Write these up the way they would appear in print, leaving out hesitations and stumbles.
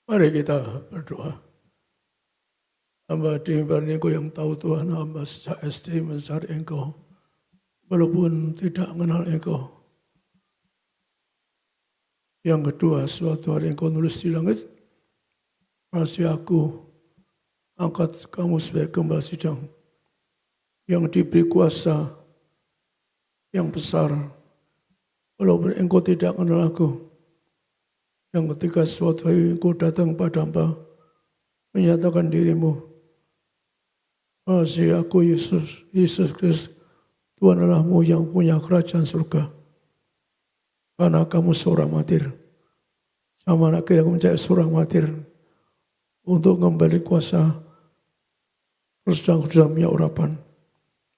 Mari kita berdoa. Hamba di mimbar ini yang tahu Tuhan, hamba sejak SD mencari Engkau. Walaupun tidak mengenal Engkau. Yang kedua, suatu hari Engkau nulis di langit, masih aku angkat kamu sebagai gembala sidang yang diberi kuasa yang besar. Walaupun Engkau tidak mengenal aku. Yang ketika suatu hari Engkau datang pada hamba, menyatakan dirimu, masih aku Yesus Kristus, Tuhan Allahmu yang punya kerajaan surga. Karena kamu seorang martir. Sama akhirnya aku menjadi seorang martir untuk kembali kuasa sedang minyak urapan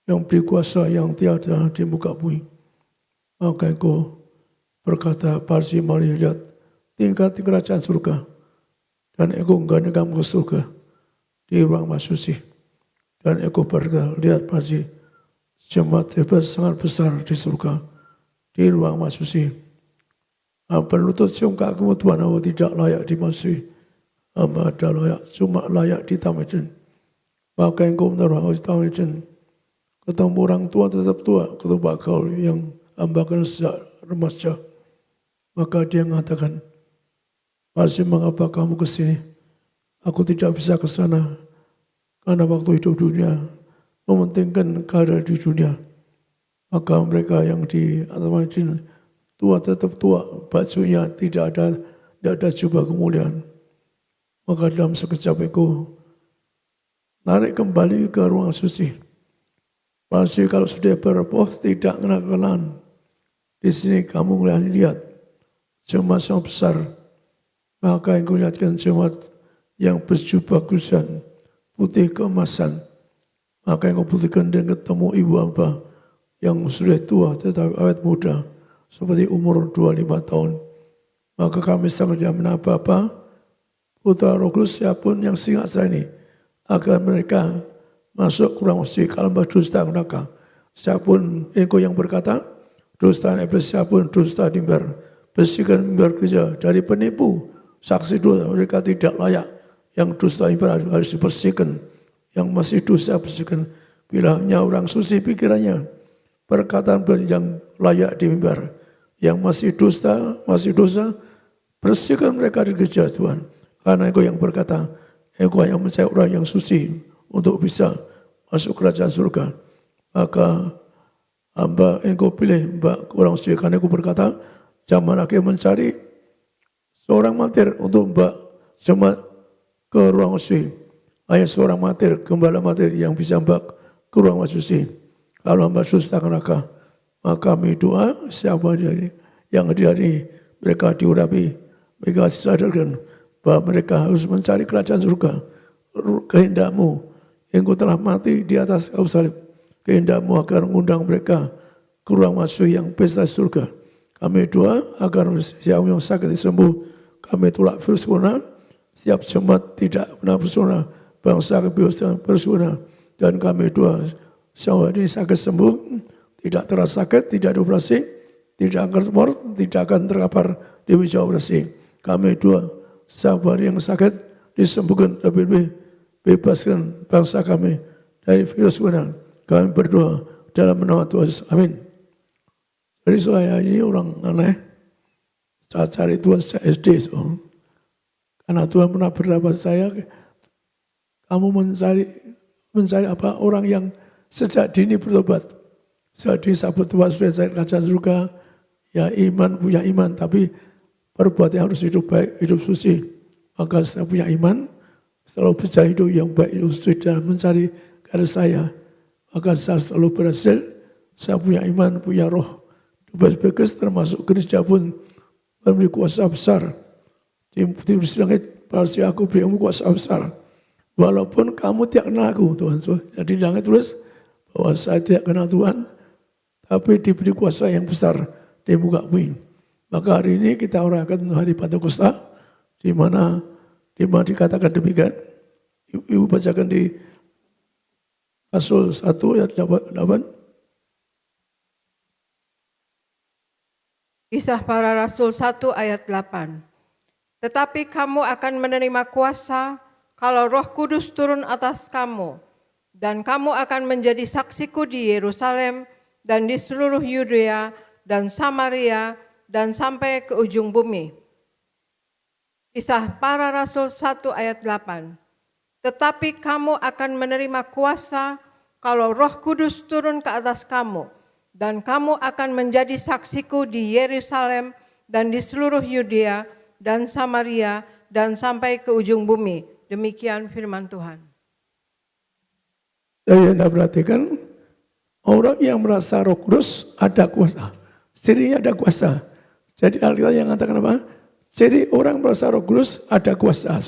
yang beri kuasa yang tiada di muka bumi. Maka aku berkata, Parsi mari lihat tingkat kerajaan surga. Dan aku menggandeng kamu ke surga di ruang masuci. Dan aku berkata, lihat Parsi, jemaat hebat sangat besar di surga, di ruang masuci. Berlutut sungka kamu Tuhan, aku tidak layak dimasuki. Hamba ada layak, cuma layak ditamaikan. Maka engkau menaruh aku ditamaikan. Ketemu orang tua tetap tua, ketemu bakal yang hamba kenal sejak remaja. Maka dia mengatakan, Parsi mengapa kamu ke sini? Aku tidak bisa ke sana. Karena waktu hidup dunia, mementingkan keadaan di dunia. Maka mereka yang di Atamaidin, tua tetap tua, bajunya tidak ada jubah kemuliaan. Maka dalam sekejap itu, narik kembali ke ruang suci. Pasti kalau sudah berpoh tidak kenal-kenalan. Di sini kamu lihat jemaat yang besar. Maka yang lihatkan jemaat yang berjubah kusan, putih keemasan. Maka yang putihkan dan ketemu ibu hamba yang sudah tua tetapi awet muda. Seperti umur 25 tahun. Maka kami sangat mengenal Bapa, Putra Roh Kudus siapun yang singkat saya ini. Agar mereka masuk kurang suci kalau dusta neraka. Siapun engkau yang berkata, dusta iblis siapun dusta mimbar. Bersihkan mimbar gereja dari penipu, saksi dosa mereka tidak layak. Yang dusta mimbar harus dibersihkan. Yang masih dosa bersihkan. Bila hanya orang suci pikirannya, perkataan yang layak di mimbar. Yang masih dosa, bersihkan mereka di gereja Tuhan. Karena engkau yang berkata, engkau yang mencari orang yang suci untuk bisa masuk kerajaan surga. Maka hamba engkau pilih orang suci. Karena engkau berkata, zaman akhir mencari seorang martir untuk mbak jemaat ke ruang suci. Hanya seorang martir, gembala martir yang bisa mbak ke ruang suci. Kalau hamba dusta neraka, maka kami doa siapa yang hari mereka diurapi, mereka disadarkan bahwa mereka harus mencari kerajaan surga. Kehendakmu, engkau telah mati di atas kayu salib. Kehendakmu agar mengundang mereka ke ruang masuk yang pesta surga. Kami doa agar siapa yang sakit disembuh. Kami tolak virus corona. Setiap jemaat tidak pernah virus corona, bangsa virus corona. Dan kami doa siapa ini sakit sembuh, tidak terasa sakit, tidak dioperasi, tidak akan tumor, tidak akan terkapar di meja operasi. Kami doa siapa yang sakit disembuhkan, lebih bebaskan bangsa kami dari virus corona. Kami berdoa dalam nama Tuhan Yesus. Amin. Jadi saya ini orang aneh. Saya cari Tuhan sejak SD. So. Karena Tuhan pernah berdapat saya, kamu mencari apa? Orang yang sejak dini bertobat. Sejak dini sahabat Tuhan sudah saya kerajaan surga. Ya iman, punya iman. Tapi perbuatan harus hidup baik, hidup suci. Maka saya punya iman. Selalu percaya hidup yang baik, hidup suci dan mencari kepada saya. Maka saya selalu berhasil. Saya punya iman, punya roh. Bebas termasuk gereja pun memberi kuasa besar. Di langit, pasti aku beri kuasa besar. Walaupun kamu tidak kenal aku, Tuhan. Jadi jangan tulis bahwa saya tidak kenal Tuhan, tapi diberi kuasa yang besar di muka bumi. Maka hari ini kita merayakan hari Pentakosta, di mana dikatakan demikian. Ibu bacakan di Pasal 1 ayat 8. Kisah Para Rasul 1 ayat 8. Tetapi kamu akan menerima kuasa kalau Roh Kudus turun atas kamu, dan kamu akan menjadi saksiku di Yerusalem dan di seluruh Yudea dan Samaria dan sampai ke ujung bumi. Kisah Para Rasul 1 ayat 8. Tetapi kamu akan menerima kuasa kalau Roh Kudus turun ke atas kamu, dan kamu akan menjadi saksiku di Yerusalem dan di seluruh Yudea dan Samaria dan sampai ke ujung bumi. Demikian firman Tuhan. Saya Anda perhatikan, orang yang merasa Roh Kudus ada kuasa, cirinya ada kuasa. Jadi Alkitab yang mengatakan apa? Jadi orang merasa Roh Kudus ada kuasa.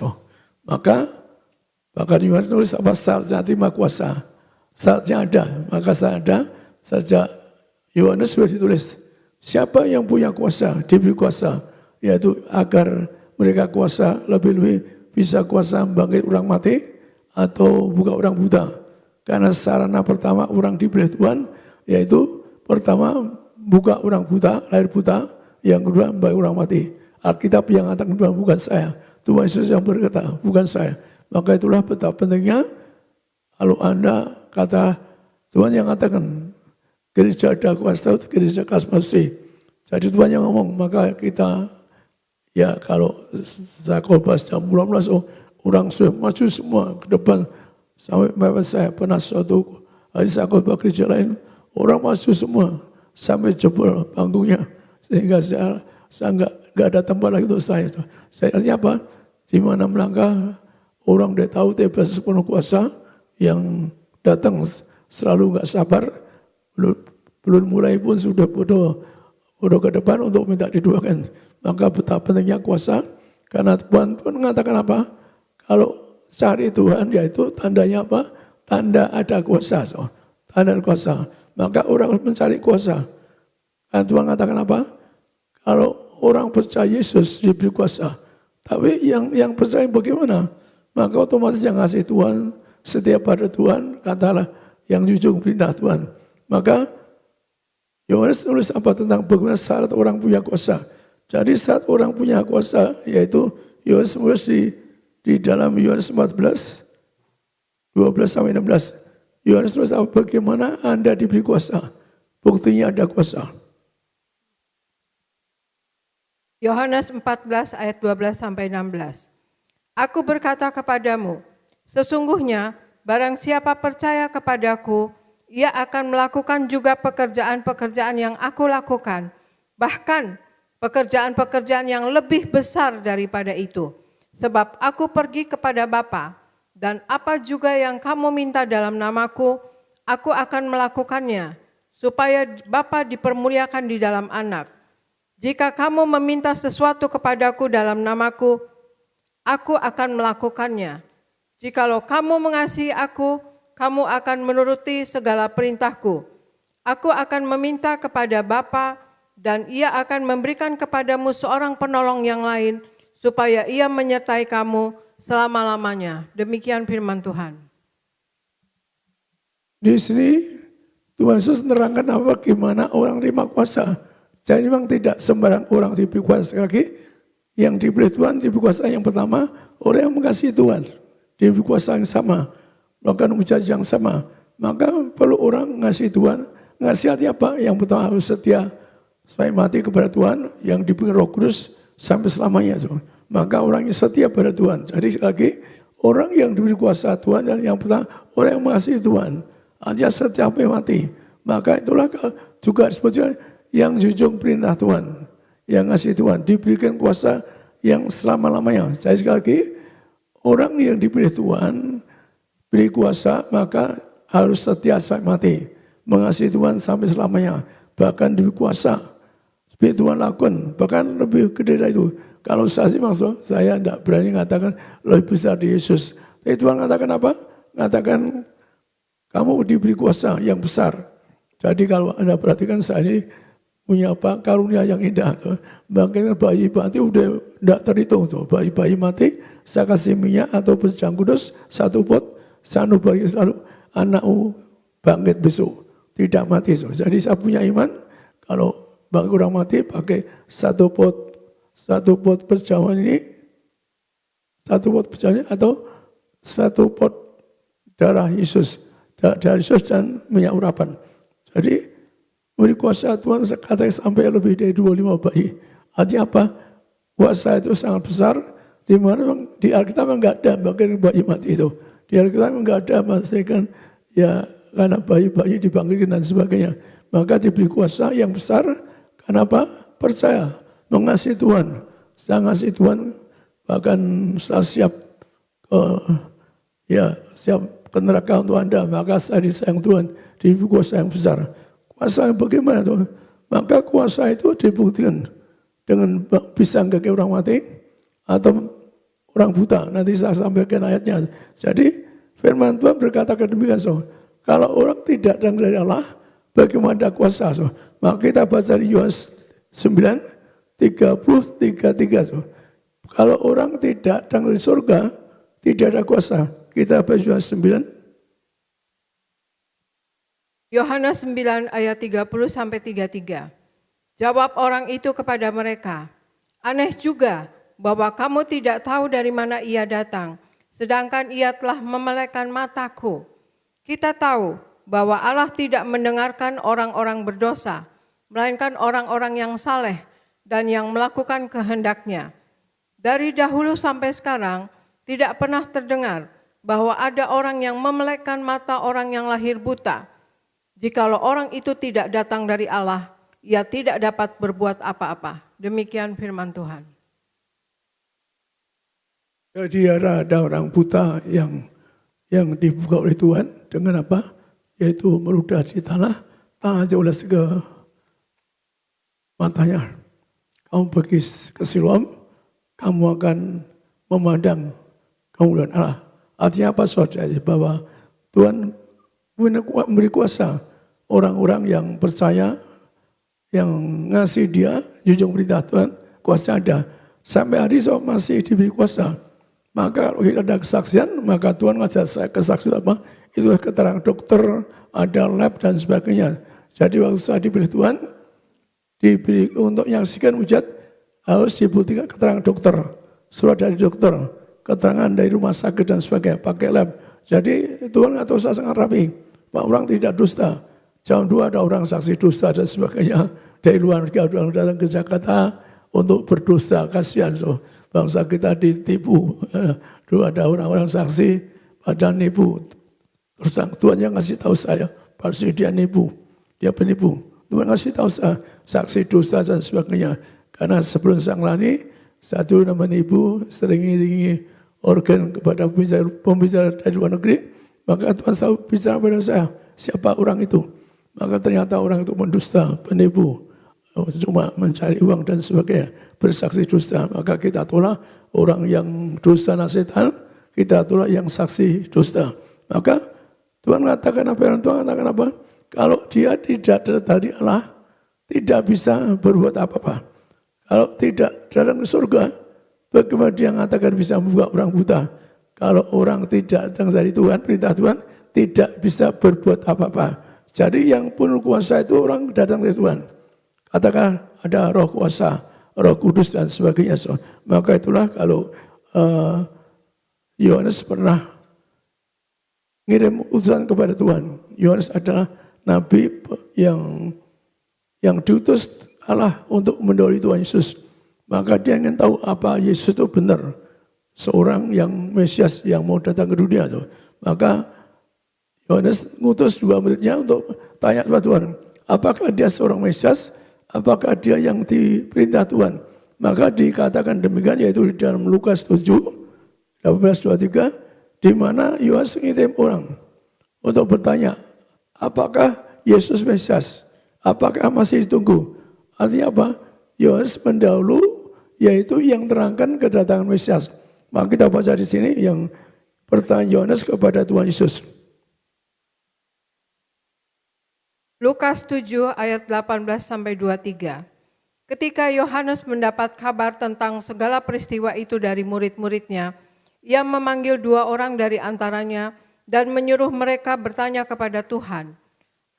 Maka bahkan Yohanes tulis apa? Syaratnya terima kuasa. Syaratnya ada, maka saat ada saja Yohanes sudah ditulis. Siapa yang punya kuasa, diberi kuasa, yaitu agar mereka kuasa lebih-lebih bisa kuasa bangkit orang mati atau buka orang buta. Karena sarana pertama orang diberi Tuhan, yaitu pertama buka orang buta, lahir buta, yang kedua bangkit orang mati. Alkitab yang mengatakan bukan saya, Tuhan Yesus yang berkata bukan saya. Maka itulah betapa pentingnya kalau Anda kata Tuhan yang mengatakan gereja ada kuasa, gereja kasmasi. Jadi Tuhan yang ngomong, maka kita ya kalau saya khotbah jam 12, orang sudah maju semua ke depan. Sampai saya pernah suatu hari saya khotbah gereja lain, orang maju semua sampai jebol panggungnya, sehingga saya nggak ada tempat lagi untuk saya. Saya artinya apa? Di mana melangkah orang dia tahu Yesus penuh kuasa yang datang selalu nggak sabar, belum mulai pun sudah bodoh ke depan untuk minta didoakan. Maka betapa pentingnya kuasa, karena Tuhan pun mengatakan apa? Kalau cari Tuhan, yaitu tandanya apa? Tanda ada kuasa. Tanda kuasa. Maka orang harus mencari kuasa. Dan Tuhan mengatakan apa? Kalau orang percaya Yesus diberi kuasa. Tapi yang percaya bagaimana? Maka otomatis yang ngasih Tuhan, setiap pada Tuhan, katalah yang jujur perintah Tuhan. Maka Yohanes tulis apa tentang bagaimana syarat orang punya kuasa. Jadi syarat orang punya kuasa, yaitu Yohanes menulis di dalam Yohanes 14, 12-16. Yohanes terus bagaimana Anda diberi kuasa. Buktinya ada kuasa. Yohanes 14 ayat 12-16. Aku berkata kepadamu, sesungguhnya barang siapa percaya kepadaku, ia akan melakukan juga pekerjaan-pekerjaan yang aku lakukan. Bahkan pekerjaan-pekerjaan yang lebih besar daripada itu. Sebab aku pergi kepada Bapa, dan apa juga yang kamu minta dalam namaku, aku akan melakukannya, supaya Bapa dipermuliakan di dalam Anak. Jika kamu meminta sesuatu kepadaku dalam namaku, aku akan melakukannya. Jikalau kamu mengasihi aku, kamu akan menuruti segala perintahku. Aku akan meminta kepada Bapa, dan ia akan memberikan kepadamu seorang penolong yang lain, supaya ia menyertai kamu selama-lamanya. Demikian firman Tuhan. Di sini Tuhan Yesus menerangkan apa gimana orang terima kuasa. Jadi memang tidak sembarang orang diberi kuasa. Sekali lagi, yang diberi Tuhan diberi kuasa yang pertama, orang yang mengasihi Tuhan. Diberi kuasa yang sama, melakukan mujizat yang sama. Maka perlu orang mengasihi Tuhan. Mengasihi hati apa? Yang pertama harus setia sampai mati kepada Tuhan, yang diberi Roh Kudus sampai selamanya. Maka orang yang setia pada Tuhan. Jadi sekali lagi, orang yang diberi kuasa Tuhan, dan yang pertama, orang yang mengasihi Tuhan. Hanya setia sampai mati. Maka itulah juga sebetulnya yang jujur perintah Tuhan. Yang ngasih Tuhan, diberikan kuasa yang selama-lamanya. Jadi sekali lagi, orang yang diberi Tuhan, beri kuasa, maka harus setia sampai mati. Mengasihi Tuhan sampai selamanya. Bahkan diberi kuasa. Seperti Tuhan lakukan, bahkan lebih gede dari itu. Kalau saya sih maksud, saya tidak berani mengatakan lebih besar di Yesus. Tapi Tuhan mengatakan apa? Mengatakan kamu diberi kuasa yang besar. Jadi kalau Anda perhatikan saya ini punya apa? Karunia yang indah. Bahkan bayi mati udah tidak terhitung. Bayi mati, saya kasih minyak atau berjang kudus, 1 pot, sanu bagi selalu anakmu bangkit besok. Tidak mati. Jadi saya punya iman, kalau bagi orang mati pakai 1 pot perjamuan ini, satu pot perjanjian atau satu pot darah Yesus, darah Yesus dan minyak urapan. Jadi beri kuasa Tuhan katanya sampai lebih dari 25 bayi. Artinya apa? Kuasa itu sangat besar, di mana di Alkitab enggak ada bagian bayi mati itu. Di Alkitab enggak ada maksudnya ya karena bayi-bayi dibangkitkan dan sebagainya. Maka diberi kuasa yang besar, karena apa? Percaya, mengasihi Tuhan. Saya ngasihi Tuhan, bahkan saya siap siap ke neraka untuk Anda, maka saya disayang Tuhan, diberi kuasa yang besar. Kuasa yang bagaimana Tuhan? Maka kuasa itu dibuktikan dengan bisa kaki orang mati atau orang buta. Nanti saya sampaikan ayatnya. Jadi firman Tuhan berkata demikian, so. Kalau orang tidak datang dari Allah, bagaimana kuasa? So. Maka kita baca di Yohanes 9:30-33. So. Kalau orang tidak datang dari surga, tidak ada kuasa. Kita baca Yohanes 9. Yohanes 9 ayat 30-33. Jawab orang itu kepada mereka, aneh juga bahwa kamu tidak tahu dari mana ia datang, sedangkan ia telah memelekkan mataku. Kita tahu bahwa Allah tidak mendengarkan orang-orang berdosa, melainkan orang-orang yang saleh dan yang melakukan kehendaknya. Dari dahulu sampai sekarang, tidak pernah terdengar bahwa ada orang yang memelekkan mata orang yang lahir buta. Jikalau orang itu tidak datang dari Allah, ia tidak dapat berbuat apa-apa. Demikian firman Tuhan. Jadi ada orang buta yang dibuka oleh Tuhan dengan apa? Yaitu meludah di tanah dioles ke matanya. Kamu pergi ke Siloam, kamu akan memandang kemuliaan Allah. Artinya apa saudara? Bahwa Tuhan memberi kuasa orang-orang yang percaya, yang ngasih dia, junjung perintah Tuhan, kuasa ada. Sampai hari ini masih diberi kuasa. Maka kalau kita ada kesaksian, maka Tuhan ngasih saya kesaksian apa? Itu keterangan dokter, ada lab dan sebagainya. Jadi waktu saya dipilih Tuhan, diberi untuk menyaksikan hujat, harus dibuktikan keterangan dokter, surat dari dokter, keterangan dari rumah sakit dan sebagainya, pakai lab. Jadi Tuhan nggak tahu saya sangat rapi, Pak orang tidak dusta. Jam 2 ada orang saksi dusta dan sebagainya. Dari luar negeri ada orang datang ke Jakarta untuk berdusta, kasihan. So, bangsa kita ditipu. Dulu ada orang-orang saksi pada nipu. Terus Tuhan yang ngasih tahu saya, pasti dia nipu, dia penipu. Tuhan ngasih tahu saya, saksi dusta dan sebagainya. Karena sebelum saya ngelani, satu nama ibu sering ngiringi organ kepada pembicara dari luar negeri, maka Tuhan selalu bicara pada saya, siapa orang itu? Maka ternyata orang itu mendusta, penipu, cuma mencari uang dan sebagainya, bersaksi dusta. Maka kita tolak orang yang dusta nasihat, kita tolak yang saksi dusta. Maka Tuhan mengatakan apa? Tuhan mengatakan apa? Kalau dia tidak dari Allah, tidak bisa berbuat apa-apa. Kalau tidak datang ke surga, bagaimana dia mengatakan bisa membuka orang buta? Kalau orang tidak datang dari Tuhan, perintah Tuhan, tidak bisa berbuat apa-apa. Jadi yang penuh kuasa itu orang datang dari Tuhan. Katakan ada roh kuasa, roh kudus dan sebagainya. Maka itulah kalau Yohanes pernah ngirim utusan kepada Tuhan. Yohanes adalah nabi yang diutus Allah untuk mendahului Tuhan Yesus. Maka dia ingin tahu apa Yesus itu benar. Seorang yang Mesias yang mau datang ke dunia itu. Maka Yohanes ngutus 2 muridnya untuk tanya kepada Tuhan. Apakah dia seorang Mesias? Apakah dia yang diperintah Tuhan? Maka dikatakan demikian yaitu di dalam Lukas 7, 18-23. Di mana Yohanes mengirim orang untuk bertanya. Apakah Yesus Mesias? Apakah masih ditunggu? Artinya apa? Yohanes mendahulu yaitu yang terangkan kedatangan Mesias. Maka kita baca di sini yang pertanyaan Yohanes kepada Tuhan Yesus. Lukas 7 ayat 18-23. Ketika Yohanes mendapat kabar tentang segala peristiwa itu dari murid-muridnya, ia memanggil 2 orang dari antaranya dan menyuruh mereka bertanya kepada Tuhan,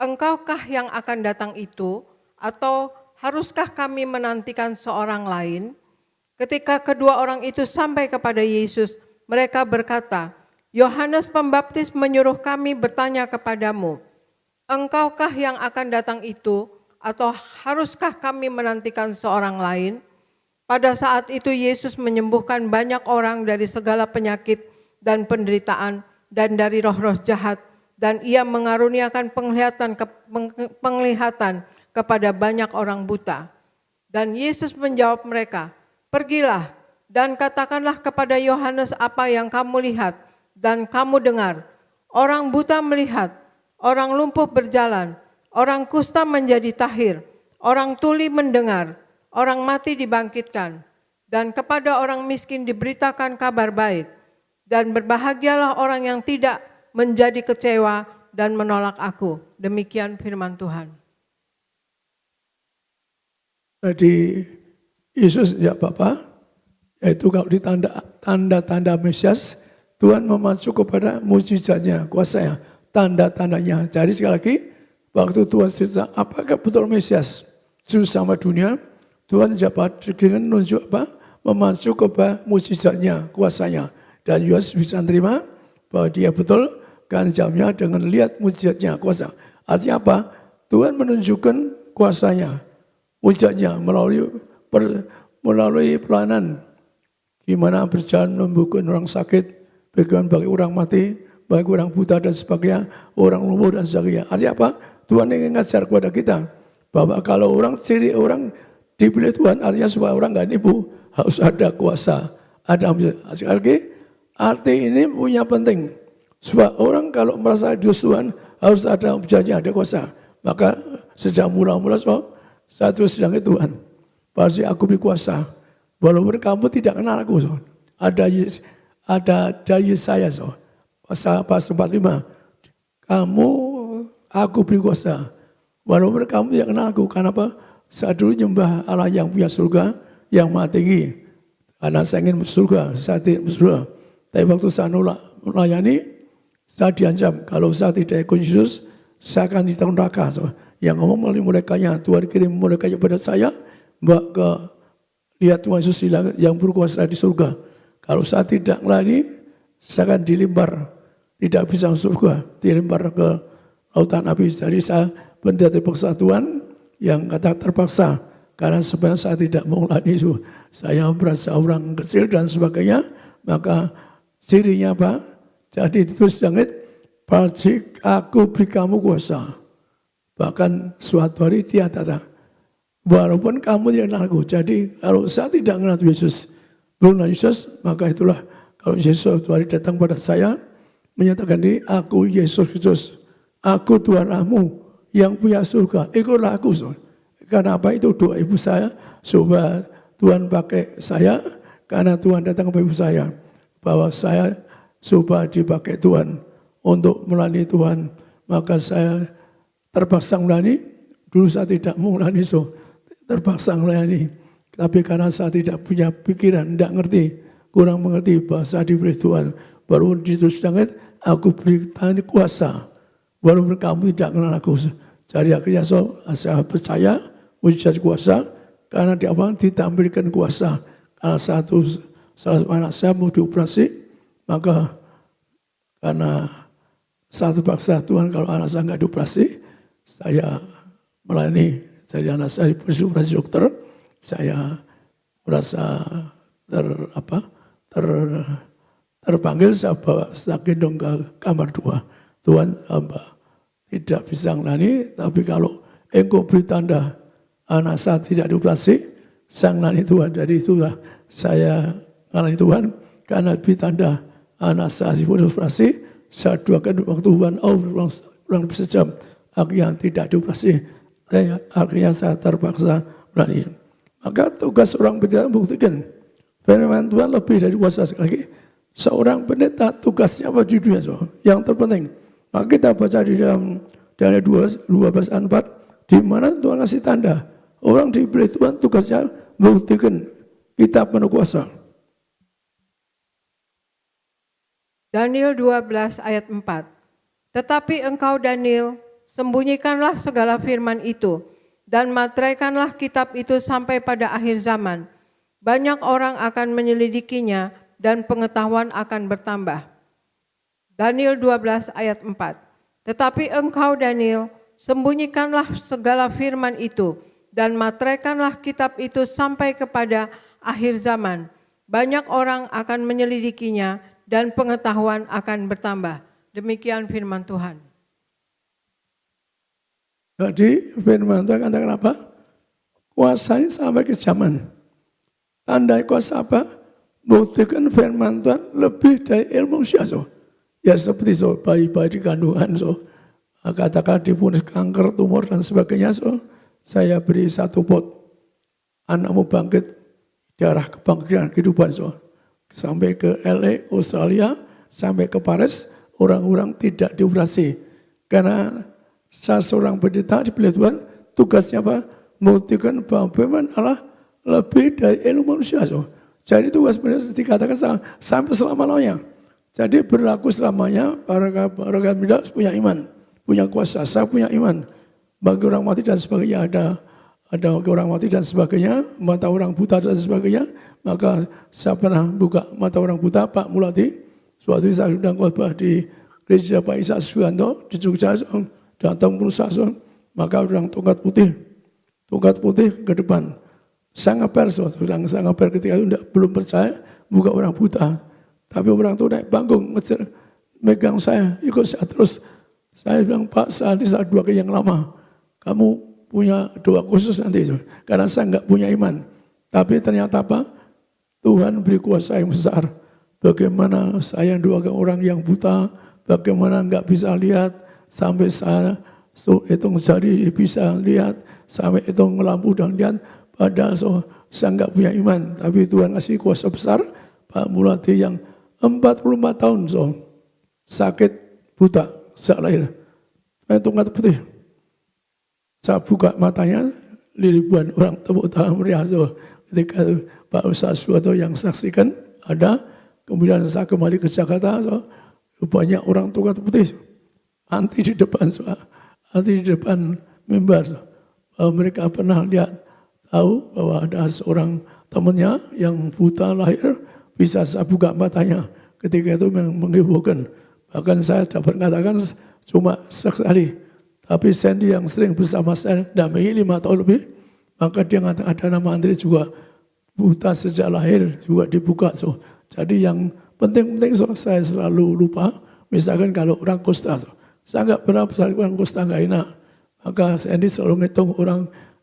"Engkaukah yang akan datang itu, atau haruskah kami menantikan seorang lain?" Ketika kedua orang itu sampai kepada Yesus, mereka berkata, Yohanes Pembaptis menyuruh kami bertanya kepadamu, engkaukah yang akan datang itu, atau haruskah kami menantikan seorang lain? Pada saat itu Yesus menyembuhkan banyak orang dari segala penyakit dan penderitaan dan dari roh-roh jahat, dan ia mengaruniakan penglihatan kepada banyak orang buta. Dan Yesus menjawab mereka, pergilah dan katakanlah kepada Yohanes apa yang kamu lihat dan kamu dengar. Orang buta melihat, orang lumpuh berjalan, orang kusta menjadi tahir, orang tuli mendengar, orang mati dibangkitkan, dan kepada orang miskin diberitakan kabar baik. Dan berbahagialah orang yang tidak menjadi kecewa dan menolak aku. Demikian firman Tuhan. Jadi Yesus ya Bapak, yaitu kalau di tanda-tanda Mesias, Tuhan memacu kepada mujizatnya, kuasanya, tanda-tandanya. Jadi sekali lagi, waktu Tuhan cerita, apakah betul Mesias juru sama dunia, Tuhan dapat dengan menunjuk apa? Memacu kepada mujizatnya, kuasanya. Dan Yohanes bisa terima bahwa dia betul, kan jamnya dengan lihat mujizatnya, kuasa. Artinya apa? Tuhan menunjukkan kuasanya, mujizatnya melalui pelayanan, gimana berjalan membuka orang sakit, bagaimana bagi orang mati, bagi orang buta dan sebagainya, orang lumpuh dan sebagainya. Artinya apa? Tuhan ingin mengajar kepada kita bahwa kalau ciri orang dipilih Tuhan, artinya supaya orang nggak nipu, harus ada kuasa, ada mujizat. Sekali lagi, arti ini punya penting. Supaya orang kalau merasa diutus Tuhan, harus ada mujizatnya, ada kuasa. Maka sejak mula-mula saya terus sedang Tuhan. Pasti aku beri kuasa. Walaupun kamu tidak kenal aku. Ada dari Yesaya. Pasal 45. Aku beri kuasa. Walaupun kamu tidak kenal aku. Kenapa? Saya dulu nyembah Allah yang punya surga, yang maha tinggi. Karena saya ingin surga, saya tidak surga. Tapi waktu saya melayani, saya diancam. Kalau saya tidak ikut Yesus, saya akan ditanggung neraka. Yang ngomong melalui malaikatnya, Tuhan kirim malaikatnya pada saya, lihat Tuhan Yesus di langit yang berkuasa di surga. Kalau saya tidak melayani, saya akan dilempar, tidak bisa masuk surga, dilempar ke lautan api. Jadi saya benar terpaksa Tuhan, yang kata terpaksa, karena sebenarnya saya tidak mau melayani itu. Saya merasa orang kecil dan sebagainya, maka cirinya apa? Jadi ditulis langit, pasti aku beri kamu kuasa. Bahkan suatu hari dia kata, walaupun kamu tidak kenal aku. Jadi kalau saya tidak kenal Yesus, belum kenal Yesus, maka itulah kalau Yesus suatu hari datang pada saya, menyatakan diri, aku Yesus Kristus, aku Tuhan Allahmu yang punya surga, ikutlah aku. Karena apa? Itu doa ibu saya, supaya Tuhan pakai saya, karena Tuhan datang kepada ibu saya, bahwa saya supaya dipakai Tuhan untuk melayani Tuhan, maka saya terpaksa melayani. Dulu saya tidak mau melayani, terpaksa melayani. Tapi karena saya tidak punya pikiran, tidak ngerti, kurang mengerti bahasa diberi Tuhan, baru ditulis langit, aku beri tangan kuasa, walaupun kamu tidak kenal aku. Jadi akhirnya saya percaya mujizat kuasa, karena di awal ditampilkan kuasa. Karena salah satu anak saya mau dioperasi, maka karena saya terpaksa Tuhan, kalau anak saya nggak dioperasi, saya melayani. Jadi anak saya dioperasi dokter, saya merasa terpanggil, saya bawa sakit dong ke kamar 2. Tuhan, hamba tidak bisa melayani, tapi kalau engkau beri tanda anak saya tidak dioperasi, saya melayani Tuhan. Jadi itulah saya melayani Tuhan, karena beri tanda anak saya dioperasi, saya doakan waktu Tuhan, kurang lebih sejam, akhirnya tidak dioperasi, akhirnya saya terpaksa melayani. Maka tugas seorang pendeta membuktikan firman Tuhan lebih dari kuasa. Sekali lagi, seorang pendeta tugasnya apa di dunia? Yang terpenting, maka kita baca di dalam Daniel 12 ayat 4, di mana Tuhan kasih tanda. Orang dipilih Tuhan tugasnya membuktikan kita penuh kuasa. Daniel 12 ayat 4. Tetapi engkau Daniel, sembunyikanlah segala firman itu, dan materaikanlah kitab itu sampai pada akhir zaman. banyak orang akan menyelidikinya dan pengetahuan akan bertambah. Daniel 12 ayat 4. Tetapi engkau Daniel, sembunyikanlah segala firman itu dan materaikanlah kitab itu sampai kepada akhir zaman. Banyak orang akan menyelidikinya dan pengetahuan akan bertambah. Demikian firman Tuhan. Jadi firman Tuhan katakan apa? Kuasai sampai ke zaman. Tandai kuasa apa? Buktikan firman Tuhan lebih dari ilmu manusia. So. Ya seperti so, bayi-bayi di kandungan. So. Katakan dipunis kanker, tumor dan sebagainya. So. Saya beri 1 pot. Anakmu bangkit. Darah kebangkitan kehidupan. So. Sampai ke LA, Australia. Sampai ke Paris. Orang-orang tidak dioperasi. Karena seorang pendeta dipilih Tuhan. Tugasnya apa? Buktikan bahwa firman Allah lebih dari ilmu manusia. So. Jadi tugas pendeta dikatakan sampai selama-lamanya. Jadi berlaku selamanya para pendeta punya iman, punya kuasa. Saya punya iman. Bagi orang mati dan sebagainya ada orang mati dan sebagainya, mata orang buta dan sebagainya. Maka saya pernah buka mata orang buta Pak Mulati. Suatu saya sudah khotbah di gereja Pak Isa Suyanto di Jogja, datang perusahaan. Maka orang tongkat putih ke depan. Saya ngaper, saya ngaper ketika itu belum percaya, buka orang buta. Tapi orang itu naik panggung, megang saya, ikut saya terus. Saya bilang, Pak, saya 2 kali yang lama. Kamu punya doa khusus nanti. Karena saya enggak punya iman. Tapi ternyata apa? Tuhan beri kuasa yang besar. Bagaimana saya doakan orang yang buta, bagaimana enggak bisa lihat, sampai saya hitung jari bisa lihat, sampai hitung lampu dan lihat. Padahal saya enggak punya iman. Tapi Tuhan kasih kuasa besar. Pak Mulati yang 45 tahun sakit buta sejak lahir. Saya tongkat putih. Saya buka matanya, ribuan orang tepuk tangan meriah. Ketika itu Pak Ustaz Suwanto yang saksikan ada. Kemudian saya kembali ke Jakarta. Banyak orang tongkat putih. Anti di depan mimbar. Mereka pernah lihat, tahu bahwa ada seorang temannya yang buta lahir, bisa saya buka matanya. Ketika itu menghebohkan. Bahkan saya dapat katakan cuma sekali. Tapi Sandy yang sering bersama saya dampingi 5 tahun lebih, maka dia mengatakan ada nama Andri juga buta sejak lahir juga dibuka. Jadi yang penting-penting saya selalu lupa. Misalkan kalau orang kusta, saya enggak pernah orang kusta enggak enak. Maka Sandy selalu ngitung orang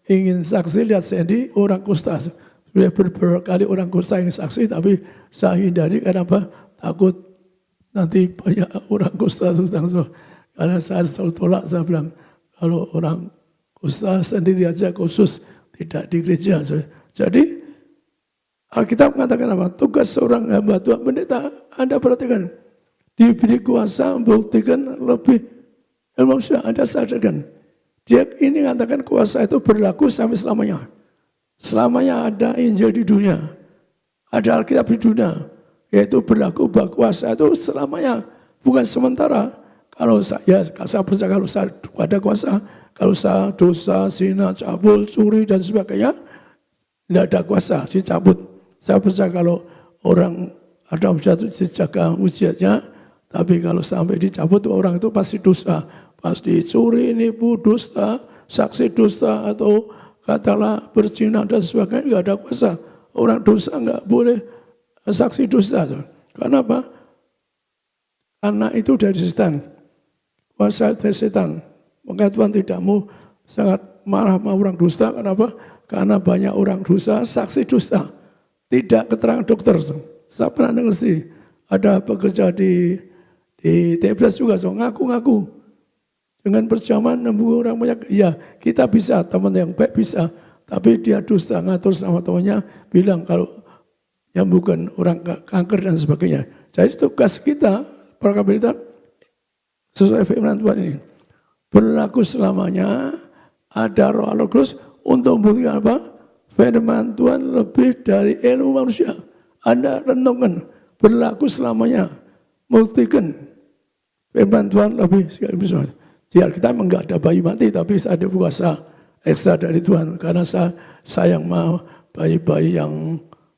ingin saksi lihat Sandy orang kusta. Sudah beberapa kali orang kusta yang saksi, tapi saya hindari karena apa? Takut nanti banyak orang kusta tentang karena saya selalu tolak, saya bilang kalau orang kusta sendiri aja khusus, tidak di gereja. Jadi Alkitab mengatakan apa? Tugas seorang hamba Tuhan pendeta, Anda perhatikan, diberi kuasa membuktikan lebih ilmu manusia. Anda sadarkan, dia ini mengatakan kuasa itu berlaku sampai selamanya. Selamanya ada Injil di dunia, ada Alkitab di dunia, yaitu berlaku bahwa kuasa itu selamanya, bukan sementara. Kalau saya percaya kalau saya ada kuasa, kalau saya dosa, zina, cabul, curi dan sebagainya, tidak ada kuasa, dicabut. Saya percaya kalau orang ada jatuh dijaga mujizatnya, tapi kalau sampai dicabut orang itu pasti dosa, pasti curi, nipu, dusta, saksi dusta atau katalah berzina dan sebagainya, enggak ada kuasa. Orang dosa enggak boleh saksi dusta. Kenapa? Karena itu dari setan. Kuasa dari setan. Maka Tuhan tidak mau sangat marah sama orang dusta. Kenapa? Karena banyak orang dosa, saksi dusta. Tidak keterangan dokter. Saya pernah dengar sih, ada pekerja di TBS juga, ngaku-ngaku. Dengan perjaman nembung orang banyak, ya kita bisa, teman yang baik bisa. Tapi dia dusta, ngatur sama temannya, bilang kalau yang bukan orang kanker dan sebagainya. Jadi tugas kita, para pendeta, sesuai firman Tuhan ini, berlaku selamanya, ada Roh Allah Kudus untuk membuktikan apa? Firman Tuhan lebih dari ilmu manusia. Anda renungkan, berlaku selamanya, buktikan firman Tuhan lebih sekali besar. Biar kita enggak ada bayi mati, tapi saya ada kuasa ekstra dari Tuhan. Karena saya sayang mau bayi-bayi yang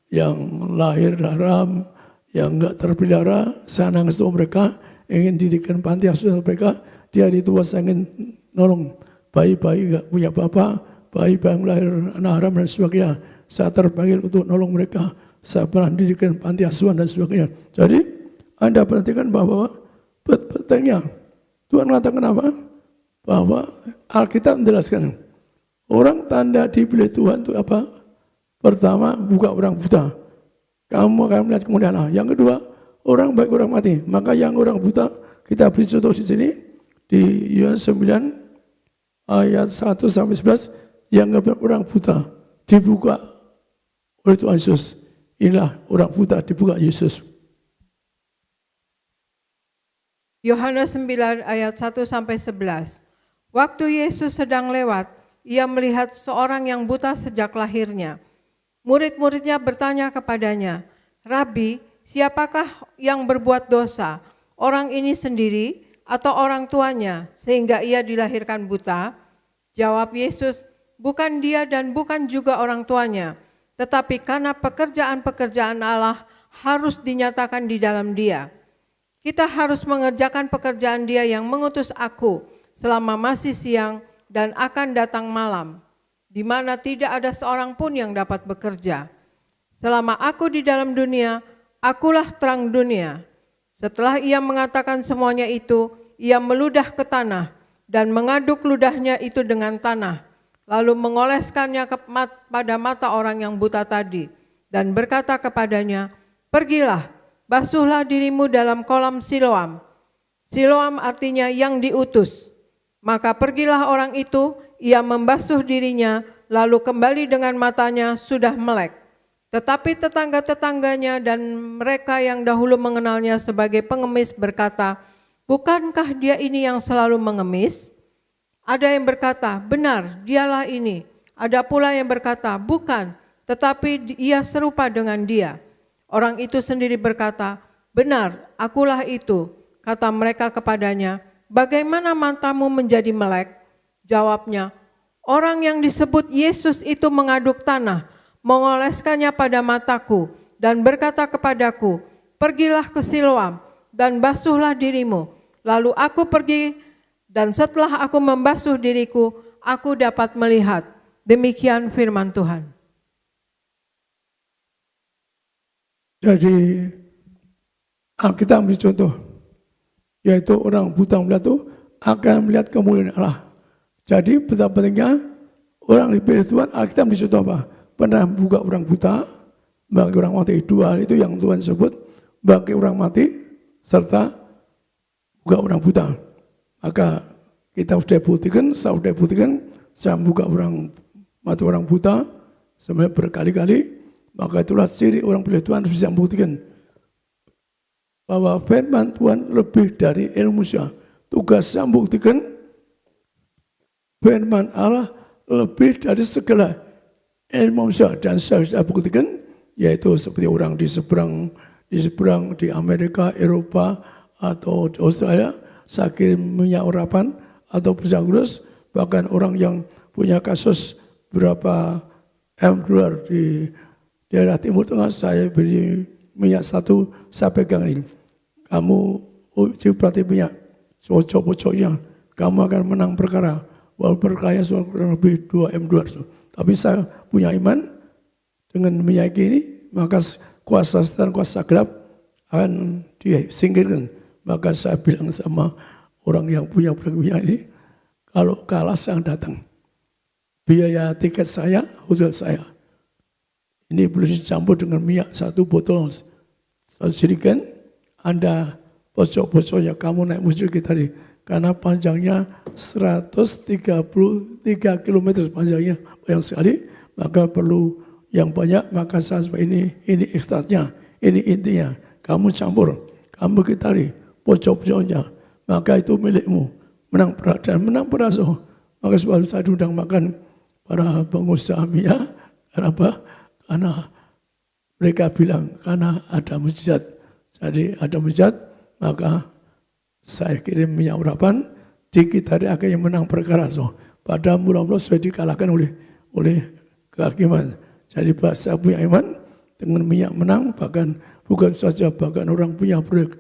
yang lahir haram, yang enggak terpelihara, saya nangis untuk mereka, ingin didikan panti asuhan mereka. Di hari tua saya ingin nolong bayi-bayi enggak punya bapak, bayi-bayi yang lahir anak haram dan sebagainya. Saya terpanggil untuk nolong mereka. Saya pernah didikan panti asuhan dan sebagainya. Jadi Anda perhatikan bahwa pentingnya Tuhan mengatakan apa? Bahwa Alkitab menjelaskan orang tanda dipilih Tuhan itu apa? Pertama, buka orang buta. Kamu akan melihat kemuliaan Allah. Yang kedua, orang baik orang mati. Maka yang orang buta, kita beri contoh di sini di Yohanes 9 ayat 1-11, yang orang buta dibuka oleh Tuhan Yesus. Inilah orang buta dibuka Yesus. Yohanes 9 ayat 1-11. Waktu Yesus sedang lewat, ia melihat seorang yang buta sejak lahirnya. Murid-muridnya bertanya kepadanya, "Rabi, siapakah yang berbuat dosa? Orang ini sendiri atau orang tuanya sehingga ia dilahirkan buta?" Jawab Yesus, "Bukan dia dan bukan juga orang tuanya, tetapi karena pekerjaan-pekerjaan Allah harus dinyatakan di dalam dia. Kita harus mengerjakan pekerjaan dia yang mengutus aku selama masih siang dan akan datang malam, di mana tidak ada seorang pun yang dapat bekerja. Selama aku di dalam dunia, akulah terang dunia." Setelah ia mengatakan semuanya itu, ia meludah ke tanah dan mengaduk ludahnya itu dengan tanah, lalu mengoleskannya pada mata orang yang buta tadi dan berkata kepadanya, "Pergilah, basuhlah dirimu dalam kolam Siloam." Siloam artinya yang diutus. Maka pergilah orang itu, ia membasuh dirinya, lalu kembali dengan matanya sudah melek. Tetapi tetangga-tetangganya dan mereka yang dahulu mengenalnya sebagai pengemis berkata, "Bukankah dia ini yang selalu mengemis?" Ada yang berkata, "Benar, dialah ini." Ada pula yang berkata, "Bukan, tetapi ia serupa dengan dia." Orang itu sendiri berkata, "Benar, akulah itu." Kata mereka kepadanya, "Bagaimana matamu menjadi melek?" Jawabnya, "Orang yang disebut Yesus itu mengaduk tanah, mengoleskannya pada mataku, dan berkata kepadaku, 'Pergilah ke Siloam dan basuhlah dirimu.' Lalu aku pergi, dan setelah aku membasuh diriku, aku dapat melihat." Demikian firman Tuhan. Jadi Alkitab memberi contoh, yaitu orang buta melihat itu akan melihat kemuliaan Allah. Jadi betapa pentingnya orang dipilih Tuhan. Alkitab memberi contoh apa? Pernah buka orang buta, bagi orang mati. Dua hal itu yang Tuhan sebut, bagi orang mati serta buka orang buta. Maka kita sudah buktikan, saya buka orang mati orang buta sebenarnya berkali-kali. Maka itulah ciri orang pilih Tuhan harus bisa membuktikan bahwa firman Tuhan lebih dari ilmu manusia. Tugas saya membuktikan firman Allah lebih dari segala ilmu manusia, dan saya buktikan yaitu seperti orang di seberang di Amerika, Eropa atau di Australia, saya kirim minyak urapan atau $, bahkan orang yang punya kasus berapa $, di daerah Timur Tengah, saya beri minyak 1, saya pegang ini. Kamu uji berarti minyak, cocok-cocoknya, kamu akan menang perkara. Walaupun perkaranya kurang lebih $2. Tapi saya punya iman dengan minyak ini, maka kuasa setan, kuasa gelap akan disingkirkan. Maka saya bilang sama orang yang punya minyak ini, kalau kalah saya datang. Biaya tiket saya, hotel saya. Ini boleh dicampur dengan minyak 1 botol, 1 jerigen, Anda pojok-pojoknya, kamu naik musik kita tadi. Karena panjangnya 133 km panjangnya, banyak sekali, maka perlu yang banyak, maka saya ini ekstraknya, ini intinya. Kamu campur, kamu gitari, pojok-pojoknya, maka itu milikmu. Menang berat dan menang beraso. Maka sebab saya diundang makan para pengusaha minyak. Kenapa? Karena mereka bilang, karena ada mujizat. Jadi ada mujizat, maka saya kirim minyak urapan, dikit hari akhirnya menang perkara. So, pada mula-mula sudah dikalahkan oleh kehakiman. Jadi saya punya iman, dengan minyak menang, bahkan bukan saja bahkan orang punya proyek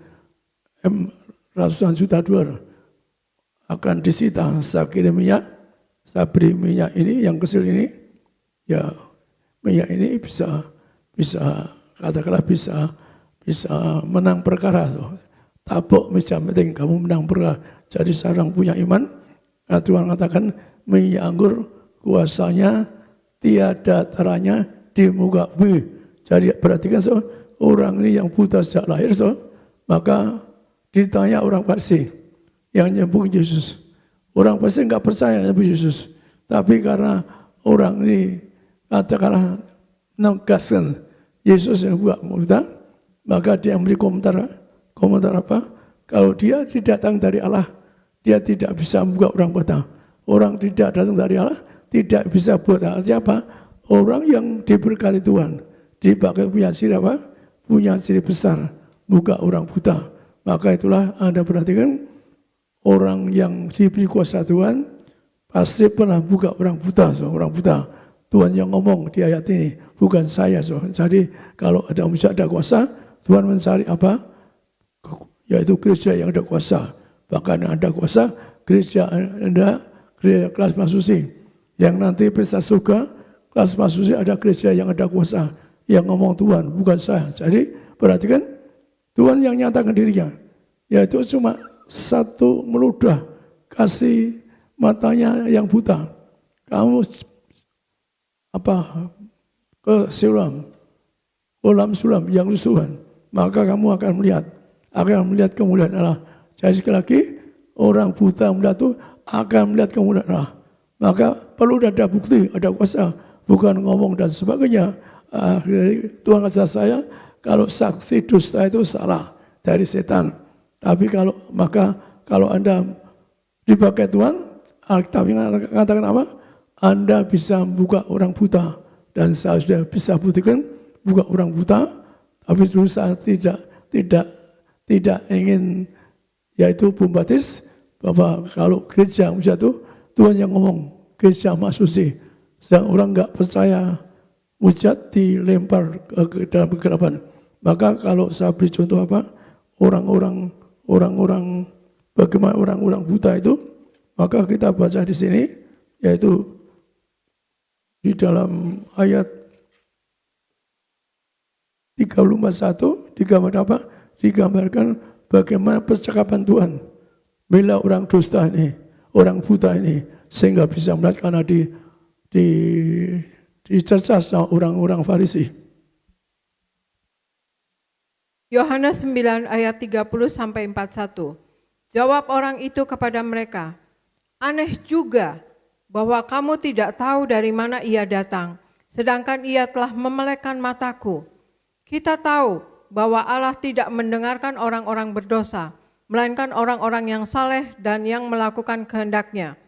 ratusan juta dolar akan disita. Saya beri minyak ini yang kecil ini, ya minyak ini bisa katakanlah bisa menang perkara. Tabok macam penting kamu menang perkara. Jadi seorang punya iman, Tuhan katakan minyak anggur kuasanya tiada taranya di muka bumi. Jadi perhatikan orang ini yang buta sejak lahir, maka ditanya orang Farisi yang nyambung Yesus. Orang Farisi enggak percaya nyambung Yesus. Tapi karena orang ini katakanlah negaskan Yesus yang buat buta, maka dia memberi komentar apa? Kalau dia datang dari Allah, dia tidak bisa membuka orang buta. Orang tidak datang dari Allah, tidak bisa buat apa? Orang yang diberkati Tuhan, dipakai punya ciri apa? Punya ciri besar, buka orang buta. Maka itulah Anda perhatikan, orang yang diberi kuasa Tuhan, pasti pernah buka orang buta, orang buta. Tuhan yang ngomong di ayat ini, bukan saya. Jadi kalau ada kuasa, Tuhan mencari apa? Yaitu gereja yang ada kuasa. Bahkan ada kuasa, gereja kelas masusi. Yang nanti pesta surga, kelas masusi ada gereja yang ada kuasa. Yang ngomong Tuhan, bukan saya. Jadi perhatikan, Tuhan yang nyatakan dirinya. Yaitu cuma satu meludah, kasih matanya yang buta. Kamu ke sulam yang rusuhan, maka kamu akan melihat kemuliaan Allah. Jadi sekali lagi, orang buta melihat itu akan melihat kemuliaan Allah. Maka perlu ada bukti, ada kuasa, bukan ngomong dan sebagainya. Tuhan kata saya, kalau saksi dusta itu salah dari setan. Tapi kalau Anda dipakai Tuhan, Alkitab mengatakan apa? Anda bisa membuka orang buta, dan saya sudah bisa buktikan buka orang buta. Tapi dulu saya tidak ingin yaitu pembaptis, bahwa kalau gereja itu Tuhan yang ngomong gereja masusi. Sedang orang enggak percaya, mujat dilempar ke dalam kegelapan. Maka kalau saya beri contoh apa? Orang-orang bagaimana orang-orang buta itu, maka kita baca di sini, yaitu di dalam ayat 34:1 digambarkan bagaimana percakapan Tuhan bila orang dusta ini, orang buta ini, sehingga bisa melihat karena dicercah sama orang-orang Farisi. Yohanes 9 ayat 30-41. Jawab orang itu kepada mereka, aneh juga bahwa kamu tidak tahu dari mana ia datang, sedangkan ia telah memelekkan mataku. Kita tahu bahwa Allah tidak mendengarkan orang-orang berdosa, melainkan orang-orang yang saleh dan yang melakukan kehendak-Nya.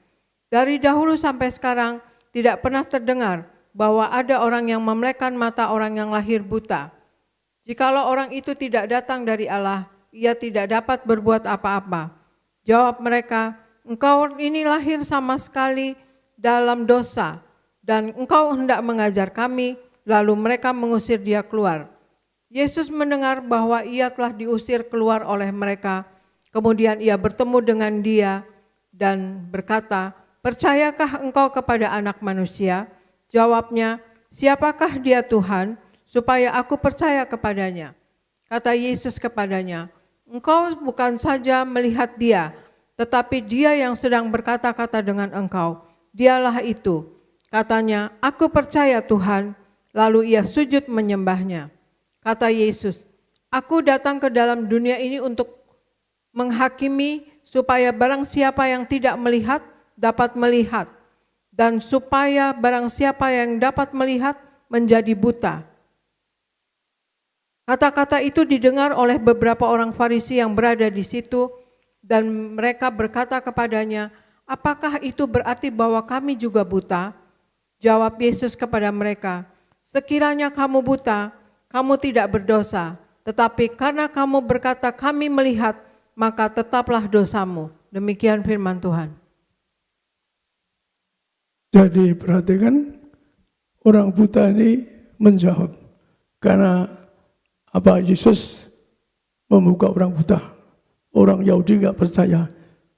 Dari dahulu sampai sekarang tidak pernah terdengar bahwa ada orang yang memelekkan mata orang yang lahir buta. Jikalau orang itu tidak datang dari Allah, ia tidak dapat berbuat apa-apa. Jawab mereka, engkau ini lahir sama sekali dalam dosa, dan engkau hendak mengajar kami, lalu mereka mengusir dia keluar. Yesus mendengar bahwa ia telah diusir keluar oleh mereka, kemudian ia bertemu dengan dia dan berkata, percayakah engkau kepada Anak Manusia? Jawabnya, siapakah dia Tuhan, supaya aku percaya kepadanya? Kata Yesus kepadanya, engkau bukan saja melihat dia, tetapi dia yang sedang berkata-kata dengan engkau, dialah itu. Katanya, aku percaya Tuhan, lalu ia sujud menyembahnya. Kata Yesus, aku datang ke dalam dunia ini untuk menghakimi, supaya barang siapa yang tidak melihat, dapat melihat, dan supaya barang siapa yang dapat melihat, menjadi buta. Kata-kata itu didengar oleh beberapa orang Farisi yang berada di situ, dan mereka berkata kepadanya, apakah itu berarti bahwa kami juga buta? Jawab Yesus kepada mereka, sekiranya kamu buta, kamu tidak berdosa, tetapi karena kamu berkata kami melihat, maka tetaplah dosamu. Demikian firman Tuhan. Jadi perhatikan, orang buta ini menjawab, Karena Yesus membuka orang buta. Orang Yahudi nggak percaya.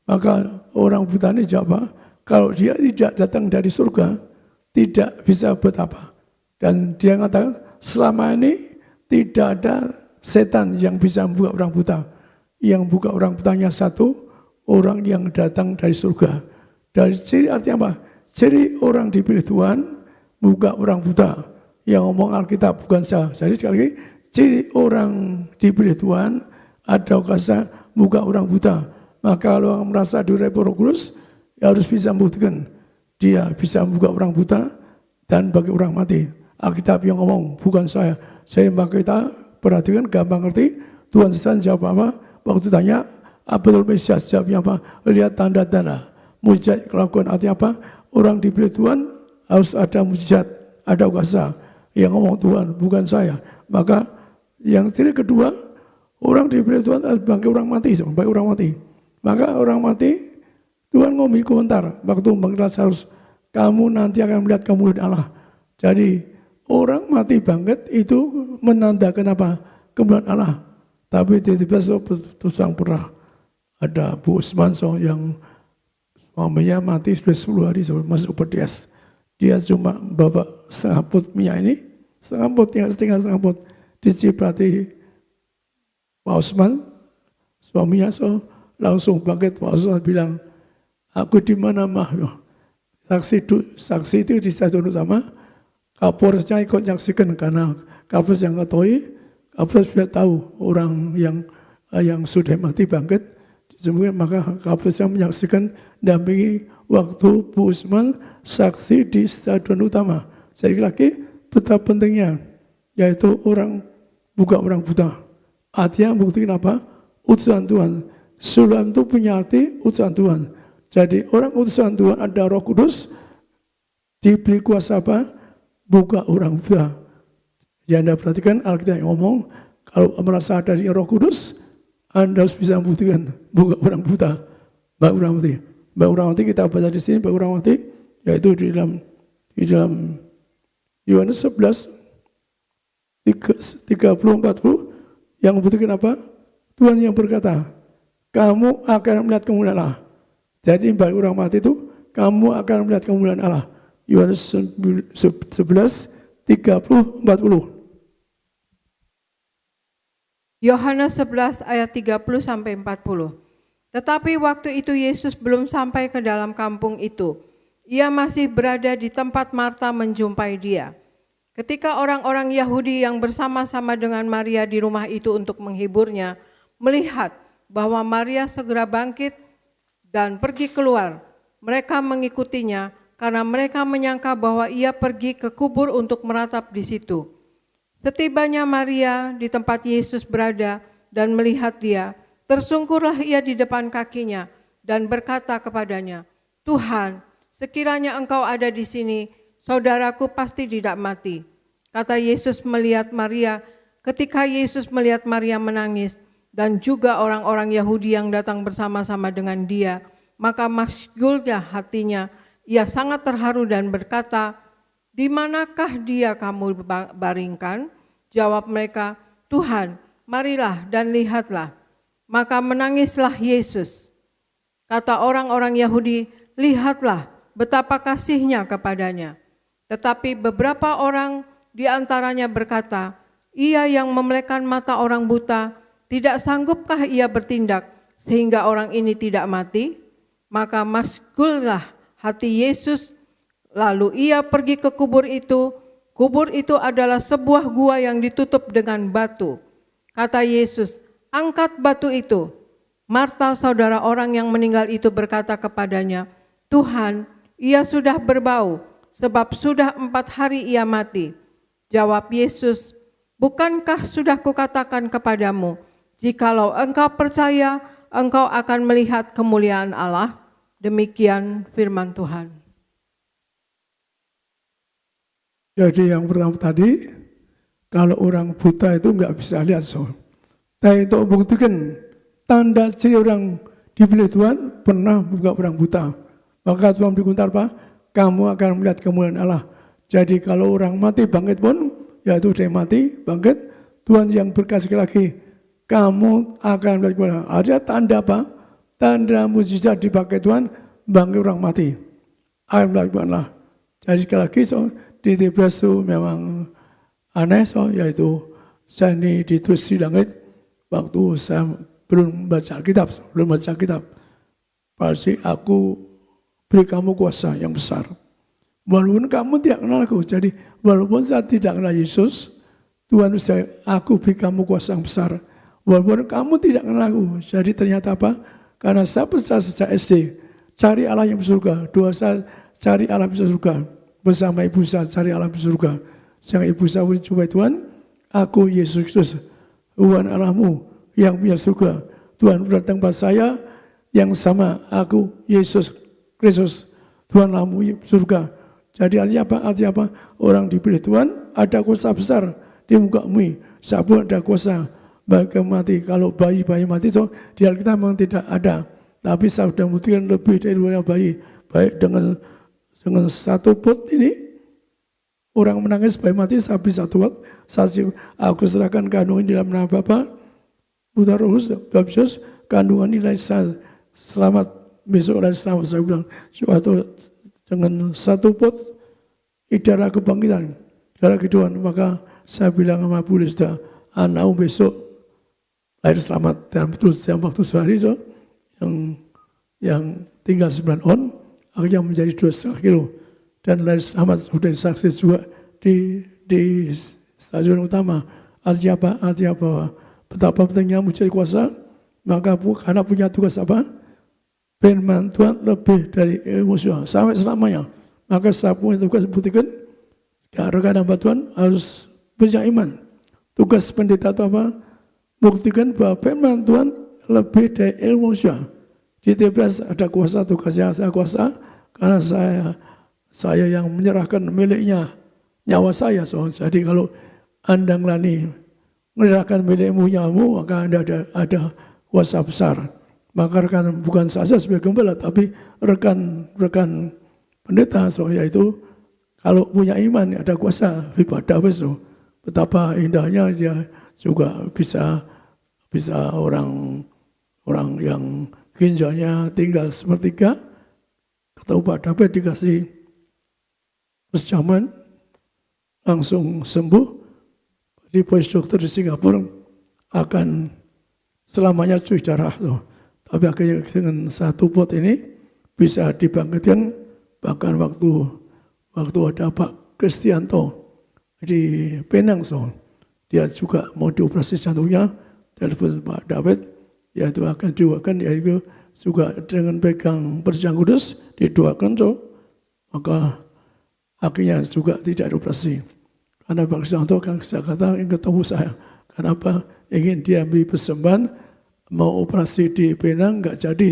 Maka orang buta ini jawab, kalau dia tidak datang dari surga, tidak bisa buat apa. Dan dia mengatakan, selama ini tidak ada setan yang bisa membuka orang buta. Yang buka orang butanya satu, orang yang datang dari surga. Dari ciri artinya apa? Ciri orang dipilih Tuhan, buka orang buta. Yang ngomong Alkitab bukan saya. Jadi sekali lagi, ciri orang dipilih Tuhan, ada kuasa buka orang buta. Maka kalau orang merasa diurapi Roh Kudus, ya harus bisa membuktikan dia bisa membuka orang buta dan bagi orang mati. Alkitab yang ngomong, bukan saya. Maka kita perhatikan, gampang ngerti. Tuhan Yesus jawab apa? Waktu tanya, apa betul Mesias? Jawabnya apa? Lihat tanda-tanda. Mujizat kelakuan artinya apa? Orang dipilih Tuhan harus ada mujizat, ada kuasa. Yang ngomong Tuhan, bukan saya. Maka yang ciri kedua, orang dipilih Tuhan bagi orang mati. Bagi orang mati. Maka orang mati, Tuhan ngomong komentar. Waktu memanggil Lazarus, kamu nanti akan melihat kemuliaan Allah. Jadi orang mati bangkit itu menandakan apa? Kemuliaan Allah. Tapi tiba-tiba terus yang pernah ada Bu Usman yang suaminya mati sudah 10 hari sampai masuk pedias. Dia cuma bawa setengah pot minyak ini, setengah pot, setengah pot. Diciprati Pak Usman, suaminya langsung bangkit. Pak Usman bilang, aku di mana mah? Saksi itu di Stadion Utama, Kapolresnya ikut menyaksikan karena Kapolres yang ketahui, Kapolres sudah tahu orang yang sudah mati bangkit. Maka Kapolresnya menyaksikan dampingi waktu Bu Usman saksi di Stadion Utama. Jadi lagi betapa pentingnya, yaitu orang buka orang buta. Artinya buktikan apa? Utusan Tuhan. Sulam itu punya arti utusan Tuhan. Jadi orang utusan Tuhan ada Roh Kudus, diberi kuasa apa? Buka orang buta. Jadi Anda perhatikan Alkitab yang ngomong, kalau merasa ada Roh Kudus, Anda harus bisa membuktikan buka orang buta. Bagi orang mati. Bagi orang mati kita baca di sini, bagi orang mati, yaitu di dalam Yohanes 11, 30-40, yang membuktikan apa? Tuhan yang berkata, kamu akan melihat kemuliaan Allah. Jadi bagi orang mati itu, kamu akan melihat kemuliaan Allah. Yohanes 11, 30-40. Yohanes 11 ayat 30-40. Tetapi waktu itu Yesus belum sampai ke dalam kampung itu. Ia masih berada di tempat Marta menjumpai dia. Ketika orang-orang Yahudi yang bersama-sama dengan Maria di rumah itu untuk menghiburnya, melihat bahwa Maria segera bangkit dan pergi keluar, mereka mengikutinya karena mereka menyangka bahwa ia pergi ke kubur untuk meratap di situ. Setibanya Maria di tempat Yesus berada dan melihat dia, tersungkurlah ia di depan kakinya dan berkata kepadanya, Tuhan, sekiranya engkau ada di sini, saudaraku pasti tidak mati. Kata Yesus melihat Maria, ketika Yesus melihat Maria menangis, dan juga orang-orang Yahudi yang datang bersama-sama dengan dia, maka masyghulnya hatinya, ia sangat terharu dan berkata, di manakah dia kamu baringkan? Jawab mereka, Tuhan, marilah dan lihatlah. Maka menangislah Yesus. Kata orang-orang Yahudi, lihatlah betapa kasihnya kepadanya. Tetapi beberapa orang di antaranya berkata, ia yang memelekkan mata orang buta, tidak sanggupkah ia bertindak sehingga orang ini tidak mati? Maka masyghullah hati Yesus, lalu ia pergi ke kubur itu. Kubur itu adalah sebuah gua yang ditutup dengan batu. Kata Yesus, angkat batu itu. Marta, saudara orang yang meninggal itu berkata kepadanya, Tuhan, ia sudah berbau, sebab sudah 4 hari ia mati. Jawab Yesus, bukankah sudah kukatakan kepadamu, jikalau engkau percaya, engkau akan melihat kemuliaan Allah. Demikian firman Tuhan. Jadi yang pertama tadi, kalau orang buta itu nggak bisa lihat. Tapi untuk membuktikan tanda ciri orang dipilih Tuhan, pernah buka orang buta. Maka Tuhan berkomentar apa? Kamu akan melihat kemuliaan Allah. Jadi kalau orang mati bangkit pun, yaitu dari mati, bangkit. Tuhan yang berkasih lagi, kamu akan melihat ada tanda apa? Tanda mujizat dipakai Tuhan, bangkit orang mati. Akan melihat. Jadi sekali lagi, di Tiberias itu memang aneh, yaitu saya ini ditulis di langit, waktu saya belum baca Alkitab, pasti aku beri kamu kuasa yang besar. Walaupun kamu tidak kenal aku, jadi walaupun saya tidak kenal Yesus, Tuhan saya, aku beri kamu kuasa yang besar. Walaupun kamu tidak kenal aku, jadi ternyata apa? Karena saya percaya sejak SD, cari Allah yang surga, doa saya cari Allah yang surga, bersama ibu saya cari Allah yang surga. Sang ibu saya mencoba Tuhan, aku Yesus Kristus, Tuhan Allahmu yang punya surga. Tuhan datang pada saya yang sama, aku Yesus Kristus, Tuhan Allahmu surga. Jadi artinya apa? Artinya apa? Orang dipilih Tuhan, ada kuasa besar di muka bumi. Saya pun ada kuasa bagi mati. Kalau bayi mati itu di Alkitab memang tidak ada. Tapi saya sudah membuktikan lebih dari dua bayi. Baik dengan satu pot ini, orang menangis bayi mati, saya bisa tuat. Aku serahkan kandungan di dalam nama Bapa, Putra Roh Kudus, baptis kandungan nilai saya selamat besok dan selamat. Saya bilang suatu dengan satu pot idara kebangkitan, idara kehidupan. Maka saya bilang sama Bu Lista, anakmu besok lahir selamat. Dan betul dalam waktu sehari so, yang tinggal 9 on, akhirnya menjadi 2,5 kilo. Dan lahir selamat sudah saksi juga di stadion utama. Artinya apa? Artinya bahwa betapa pentingnya mencari kuasa, maka karena punya tugas apa? Firman Tuhan lebih dari ilmu sampai selamanya. Maka saya punya tugas buktikan, rekan hamba Tuhan harus punya iman. Tugas pendeta itu apa? Buktikan bahwa firman Tuhan lebih dari ilmu manusia. Di Tiberias ada kuasa, tugasnya saya kuasa, karena saya yang menyerahkan miliknya nyawa saya. Jadi kalau Anda menyerahkan milikmu nyawamu, maka Anda ada kuasa besar. Maka rekan bukan saja sebagai gembala, tapi rekan pendeta, yaitu kalau punya iman ada kuasa ibadah besok. Betapa indahnya dia juga bisa orang yang ginjalnya tinggal sepertiga, kata Pak David dikasih perjamuan langsung sembuh. Di voice dokter di Singapura akan selamanya cuci darah. Tapi akhirnya dengan satu pot ini bisa dibangkitkan. Bahkan waktu ada Pak Kristianto di Penang, dia juga mau dioperasi jantungnya, telepon Pak David, yaitu akan didoakan, yaitu juga dengan pegang perjanjian kudus didoakan, maka akhirnya juga tidak dioperasi. Karena Pak Kristianto kan saya kata ingin ketemu saya, kenapa ingin dia beri persembahan, mau operasi di Penang nggak jadi.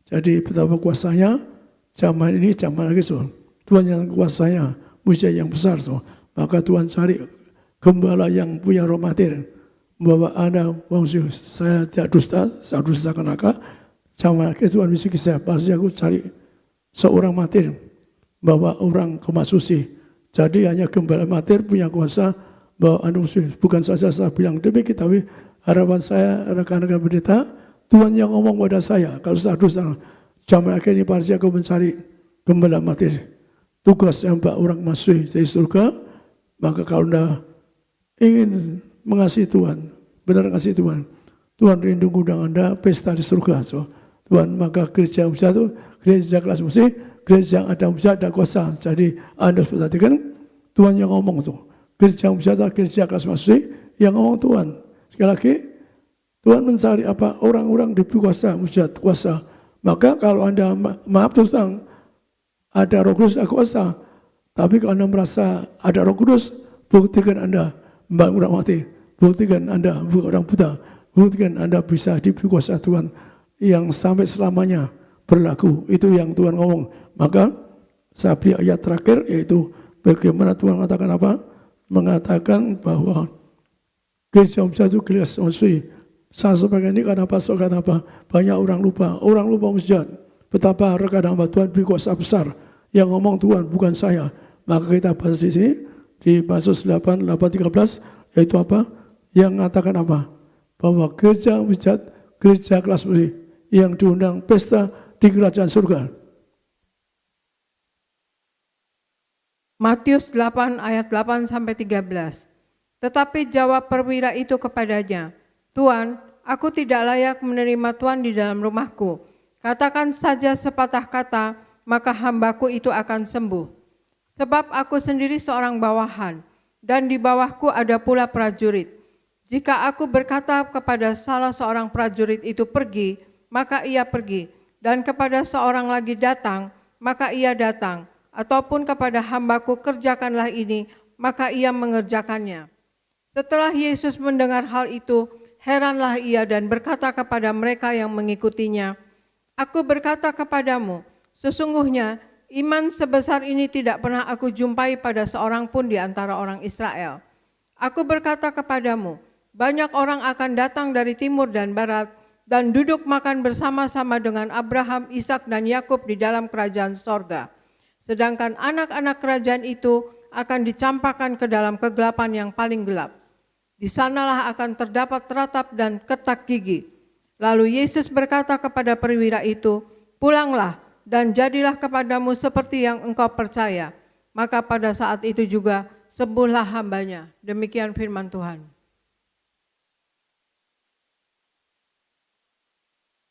Jadi betapa kuasanya zaman ini, zaman lagi Tuhan yang kuasanya, mujizat yang besar. Maka Tuhan cari gembala yang punya roh martir, bahwa Anda saya tidak dusta, saya dustakan akal. Zaman lagi Tuhan bisa saya, pasti aku cari seorang martir, bahwa orang kemasusi. Jadi hanya gembala martir punya kuasa, bahwa Anda bukan saja saya bilang demikian, tapi harapan saya, rekan-rekan pendeta, Tuhan yang ngomong pada saya, kalau saya dusta, zaman akhir ini pasti aku mencari gembala martir. Tugas yang orang masuk dari surga, maka kalau Anda ingin mengasihi Tuhan, benar mengasihi Tuhan, Tuhan rindu undang Anda pesta di surga. Tuhan, maka gereja mujizat itu, gereja kelas musik, gereja yang ada mujizat, ada kuasa. Jadi Anda harus perhatikan, Tuhan yang ngomong itu. Gereja mujizat, gereja kelas musik, yang ngomong Tuhan. Sekali lagi, Tuhan mencari apa? Orang-orang diberi kuasa, mujizat, kuasa. Maka kalau Anda maaf terus terang, ada Roh Kudus, ada kuasa. Tapi kalau Anda merasa ada Roh Kudus, buktikan Anda membangun orang mati. Buktikan Anda bukan orang buta. Buktikan Anda bisa diberi kuasa Tuhan yang sampai selamanya berlaku. Itu yang Tuhan ngomong. Maka saya beri ayat terakhir, yaitu bagaimana Tuhan mengatakan apa? Mengatakan bahwa gereja mujizat itu gereja manusia. Saya sampaikan ini karena apa? Karena apa? Banyak orang lupa mujizat. Betapa rekan hamba Tuhan beri kuasa besar. Yang ngomong Tuhan bukan saya. Maka kita bahas di sini, di Mazmur 8:13, yaitu apa? Yang mengatakan apa? Bahwa gereja mujizat, gereja kelas musik yang diundang pesta di kerajaan surga. Matius 8 ayat 8 sampai 13. Tetapi jawab perwira itu kepadanya, Tuan, aku tidak layak menerima Tuan di dalam rumahku. Katakan saja sepatah kata, maka hambaku itu akan sembuh. Sebab aku sendiri seorang bawahan, dan di bawahku ada pula prajurit. Jika aku berkata kepada salah seorang prajurit itu pergi, maka ia pergi. Dan kepada seorang lagi datang, maka ia datang. Ataupun kepada hambaku kerjakanlah ini, maka ia mengerjakannya. Setelah Yesus mendengar hal itu, heranlah ia dan berkata kepada mereka yang mengikutinya, Aku berkata kepadamu, sesungguhnya iman sebesar ini tidak pernah aku jumpai pada seorang pun di antara orang Israel. Aku berkata kepadamu, banyak orang akan datang dari timur dan barat dan duduk makan bersama-sama dengan Abraham, Ishak dan Yakub di dalam kerajaan sorga. Sedangkan anak-anak kerajaan itu akan dicampakkan ke dalam kegelapan yang paling gelap. Di sanalah akan terdapat teratap dan ketak gigi. Lalu Yesus berkata kepada perwira itu, pulanglah dan jadilah kepadamu seperti yang engkau percaya. Maka pada saat itu juga sembuhlah hambanya. Demikian firman Tuhan.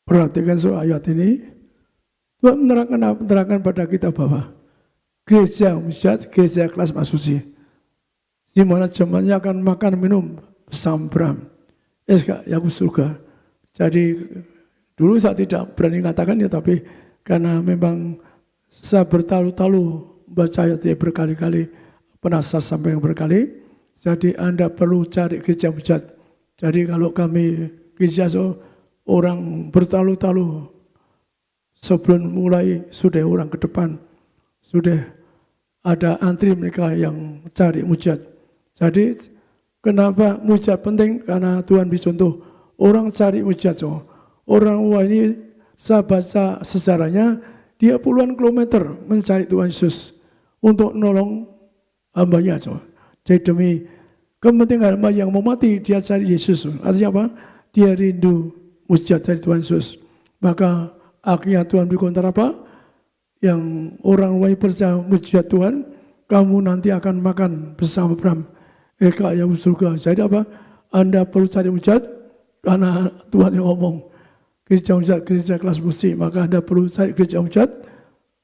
Perhatikan soal ayat ini. Tuhan menerangkan pada kita bahwa gereja mujizat, gereja kelas masuci, di mana zamannya akan makan minum bersama yang surga. Jadi dulu saya tidak berani mengatakan ya, tapi karena memang saya bertalu-talu baca ayat ini berkali-kali, pernah saya sampaikan berkali. Jadi Anda perlu cari gereja mujizat. Jadi kalau kami gereja orang bertalu-talu sebelum mulai sudah orang ke depan, sudah ada antri mereka yang cari mujizat. Jadi kenapa mujizat penting? Karena Tuhan beri contoh, orang cari mujizat. Orang ini saya baca sejarahnya, dia puluhan kilometer mencari Tuhan Yesus untuk nolong hambanya. Jadi demi kepentingan hamba yang mau mati, dia cari Yesus. Artinya apa? Dia rindu mujizat dari Tuhan Yesus. Maka akhirnya Tuhan beri komentar apa? Yang orang lain percaya mujizat Tuhan, kamu nanti akan makan bersama Abraham, Eka yang surga. Jadi apa? Anda perlu cari mujizat karena Tuhan yang ngomong gereja mujizat, gereja kelas musik, maka Anda perlu cari gereja mujizat.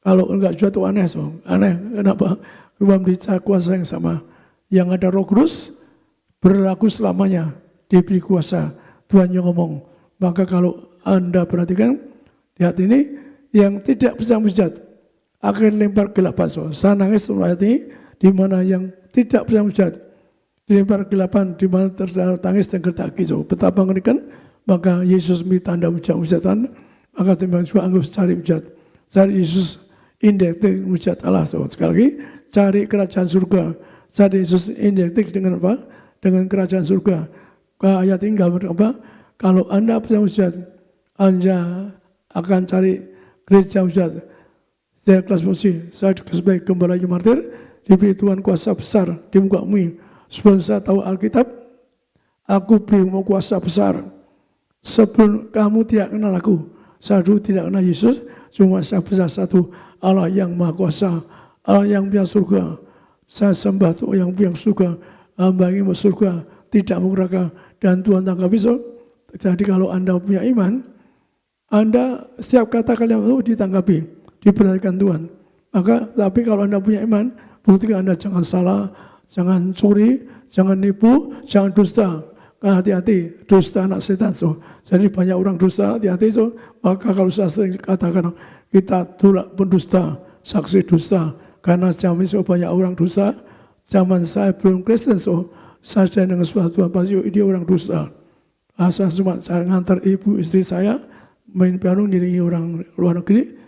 Kalau enggak juga itu aneh, aneh. Kenapa? Tuhan beri kuasa yang sama. Yang ada Roh Kudus berlaku selamanya, diberi kuasa. Tuhan yang ngomong. Maka kalau Anda perhatikan di hati ini, yang tidak bisa mujizat akan lempar kegelapan. Saya nangis ayat ini, di mana yang tidak bisa mujizat dilempar kegelapan, di mana terdapat tangis dan gertak gigi. Betapa mengerikan. Maka Yesus beri tanda mujizatan, maka teman juga anggap cari mujizat. Cari Yesus, indektif mujizat Allah. Sekali lagi, cari kerajaan surga. Cari Yesus indektif dengan apa? Dengan kerajaan surga. Ayat ini gambar apa? Kalau Anda bisa mujizat, Anda akan cari gereja mujizat. Saya kelas musik, saya sebagai gembala martir, diberi Tuhan kuasa besar di muka bumi. Sebelum saya tahu Alkitab, aku beri kuasa besar. Sebelum kamu tidak kenal aku, saya dulu tidak kenal Yesus, cuma saya bisa satu Allah yang maha kuasa, Allah yang punya surga. Saya sembah Tuhan yang punya surga, hamba yang punya surga, tidak mengurangkan, dan Tuhan tanggapi. Jadi kalau Anda punya iman, Anda setiap kata kalian itu ditanggapi, diperhatikan Tuhan. Maka tapi kalau Anda punya iman, buktikan Anda jangan salah, jangan curi, jangan nipu, jangan dusta. Hati-hati, dusta anak setan. Jadi banyak orang dusta, hati-hati. Maka kalau saya sering katakan, kita tolak pendusta, saksi dusta. Karena zaman itu banyak orang dusta, zaman saya belum Kristen, saya dengan suatu Tuhan, pasti dia orang dusta. Saya cuma ngantar ibu istri saya, main piano ngiringi orang luar negeri,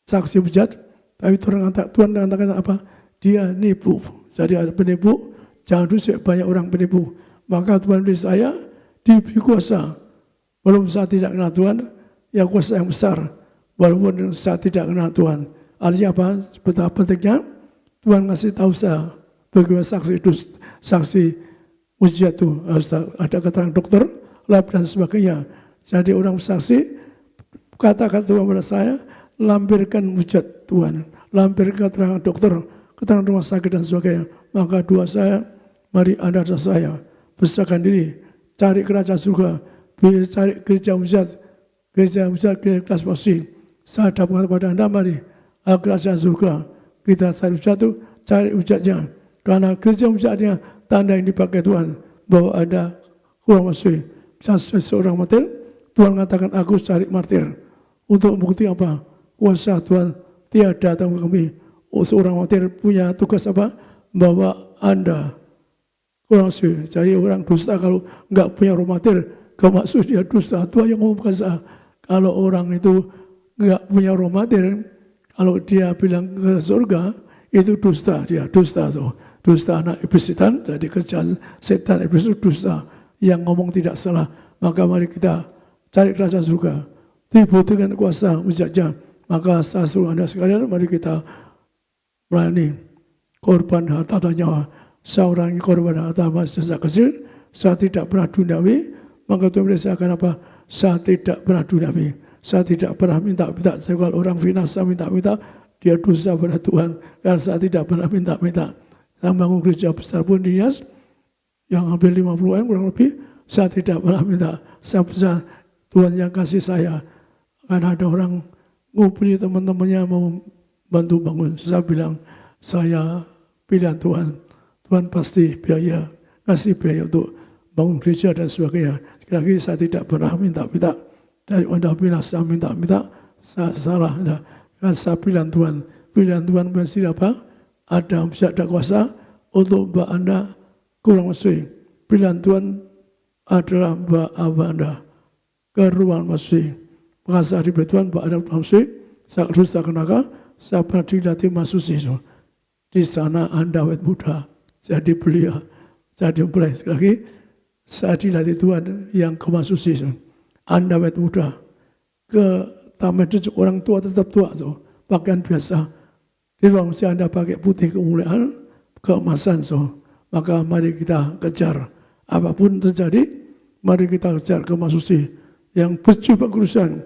saksi mujizat, tapi Tuhan mengatakan apa? Dia nipu. Jadi ada penipu, jangan dulu banyak orang penipu. Maka Tuhan beri saya diberi kuasa. Walaupun saya tidak kenal Tuhan, ya kuasa yang besar. Walaupun saya tidak kenal Tuhan. Artinya apa? Betapa pentingnya Tuhan ngasih tahu saya bagaimana saksi mujizat itu harus ada keterangan dokter, lab dan sebagainya. Jadi orang saksi katakan Tuhan kepada saya, lampirkan mujizat Tuhan, lampirkan keterangan dokter, keterangan rumah sakit dan sebagainya. Maka doa saya, mari Anda dan saya berserahkan diri, cari kerajaan surga, cari gereja mujizat, gereja kelas masih. Saya dapat kepada Anda, mari kerajaan surga. Kita cari mujizatnya. Karena gereja mujizatnya tanda yang dipakai Tuhan bahwa ada kurang masih. Seorang martir, Tuhan mengatakan aku cari martir. Untuk bukti apa? Kuasa Tuhan tiada datang ke kami. Seorang martir punya tugas apa? Bahwa Anda kurang masih. Jadi orang dusta kalau nggak punya roh martir, maksud dia dusta. Tuhan yang ngomongkan saya. Kalau orang itu nggak punya roh martir, kalau dia bilang ke surga, itu dusta. Dia dusta tuh. Dusta anak iblis setan, jadi kerjaan setan iblis itu dusta. Yang ngomong tidak salah. Maka mari kita cari kerajaan surga. Dibutuhkan kuasa mujizatnya. Maka saya suruh Anda sekalian, mari kita melayani korban harta dan nyawa. Seorang korban harta masih sejak kecil, saya tidak pernah duniawi. Maka Tuhan saya akan apa? Saya tidak pernah duniawi. Saya tidak pernah minta-minta. Saya kalau orang binasa minta-minta, dia dosa pada Tuhan. Karena saya tidak pernah minta-minta. Saya bangun gereja besar pun di Nias, yang hampir 50 orang kurang lebih, saya tidak pernah minta. Saya bisa Tuhan yang kasih saya. Karena ada orang ngumpuli teman-temannya mau bantu bangun. Saya bilang, saya pilihan Tuhan. Tuhan pasti biaya, kasih biaya untuk bangun gereja dan sebagainya. Sekali lagi saya tidak pernah minta-minta. Dari Anda binasa minta-minta, saya salah. Karena saya pilihan Tuhan. Pilihan Tuhan pasti apa? Bisa ada kuasa untuk Mbak Anda kurang masih. Pilihan Tuhan adalah Mbak Anda ke ruang masih. Maka saya diberi Tuhan Mbak Anda masih. Saya dusta kenaka, saya pernah dilatih masuk situ. Di sana Anda awet muda, jadi belia, jadi mulai. Sekali lagi, saya dilatih Tuhan yang ke masuk situ. Anda awet muda, ke taman itu orang tua tetap tua, pakaian biasa. Di ruang si Anda pakai putih kemuliaan, keemasan. Maka mari kita kejar. Apapun terjadi, mari kita kejar kemasusi. Yang berjubah kurusan,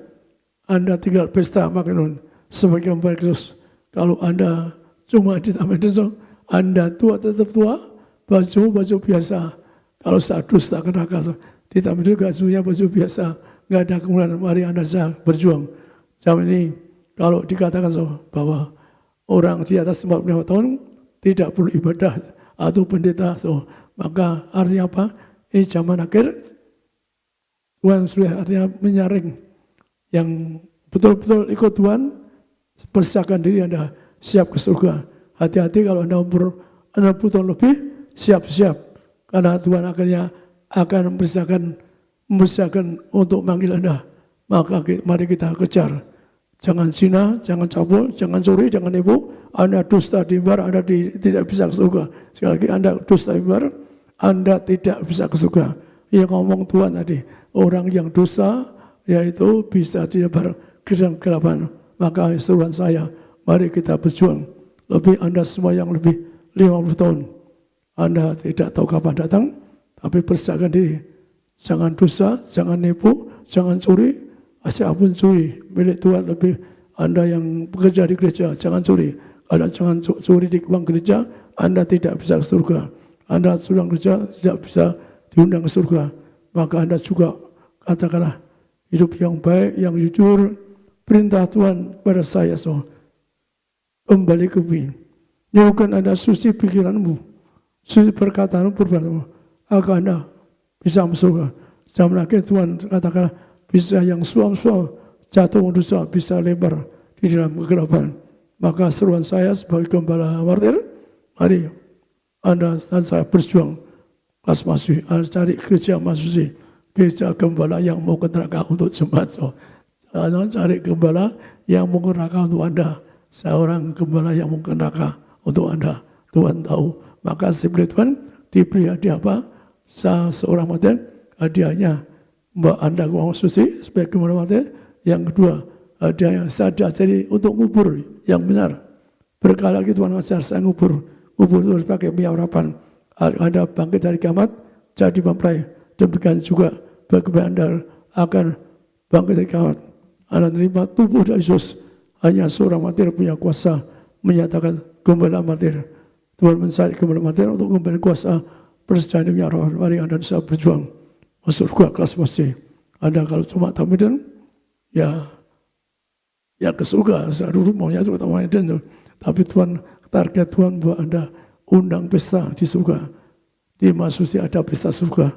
Anda tinggal pesta makan sebagai hamba Kristus. Kalau Anda cuma di taman itu, Anda tua tetap tua, baju biasa. Kalau saat dusta kenaka, di taman itu bajunya baju biasa, nggak ada kemuliaan. Mari Anda berjuang. Zaman ini, kalau dikatakan bahwa orang di atas 45 tahun tidak perlu ibadah atau pendeta. Maka artinya apa? Ini zaman akhir. Tuhan sudah artinya menyaring. Yang betul-betul ikut Tuhan, persiapkan diri Anda siap ke surga. Hati-hati kalau Anda umur 60 tahun lebih, siap-siap. Karena Tuhan akhirnya akan mempersiapkan untuk manggil Anda. Maka mari kita kejar. Jangan zina, jangan cabul, jangan curi, jangan nipu. Anda dusta di bar, Anda tidak bisa ke surga. Sekali lagi Anda dusta di bar, Anda tidak bisa ke surga. Yang ngomong Tuhan tadi, orang yang dosa, yaitu bisa dilebar ke dalam kegelapan. Maka seruan saya, mari kita berjuang. Lebih Anda semua yang lebih 50 tahun. Anda tidak tahu kapan datang, tapi persiapkan diri. Jangan dosa, jangan nipu, jangan curi. Siapapun curi, milik Tuhan lebih. Anda yang bekerja di gereja, jangan curi. Anda jangan curi di uang gereja, Anda tidak bisa ke surga. Anda sudah gereja, tidak bisa diundang ke surga. Maka Anda juga katakanlah hidup yang baik, yang jujur. Perintah Tuhan kepada saya, kembali ke bumi. Nyuruhkan Anda suci pikiranmu, suci perkataanmu, perbuatanmu, agar Anda bisa masuk surga. Zaman akhir Tuhan katakanlah, bisa yang suam-suam jatuh dosa, bisa lebar di dalam kegelapan. Maka seruan saya sebagai gembala martir, mari Anda dan saya berjuang. Kelas masih, Anda cari gereja masih, gereja gembala yang mau ke neraka untuk jemaat. Anda cari gembala yang mau ke neraka untuk Anda. Seorang gembala yang mau ke neraka untuk Anda. Tuhan tahu. Maka sebelum Tuhan diberi hadiah apa? Seorang martir, hadiahnya Mbak Anda uang suci sebagai gembala martir. Yang kedua, hadiah yang saya diajari untuk ngubur yang benar. Berkali lagi Tuhan ajar saya ngubur kubur itu sebagai pengharapan Anda bangkit dari kiamat, jadi mempelai. Demikian juga bagi Anda akan bangkit dari kiamat. Anda menerima tubuh dari Yesus. Hanya seorang martir punya kuasa menyatakan gembala martir. Tuhan mencari gembala martir untuk kembali kuasa persetujuan demi roh. Mari Anda bisa berjuang masuk surga kelas masih. Anda kalau cuma tamidan, ya ke surga. Seluruh maunya juga tamidan. Tapi Tuhan, target Tuhan buat Anda undang pesta di surga. Di Masusi ada pesta surga.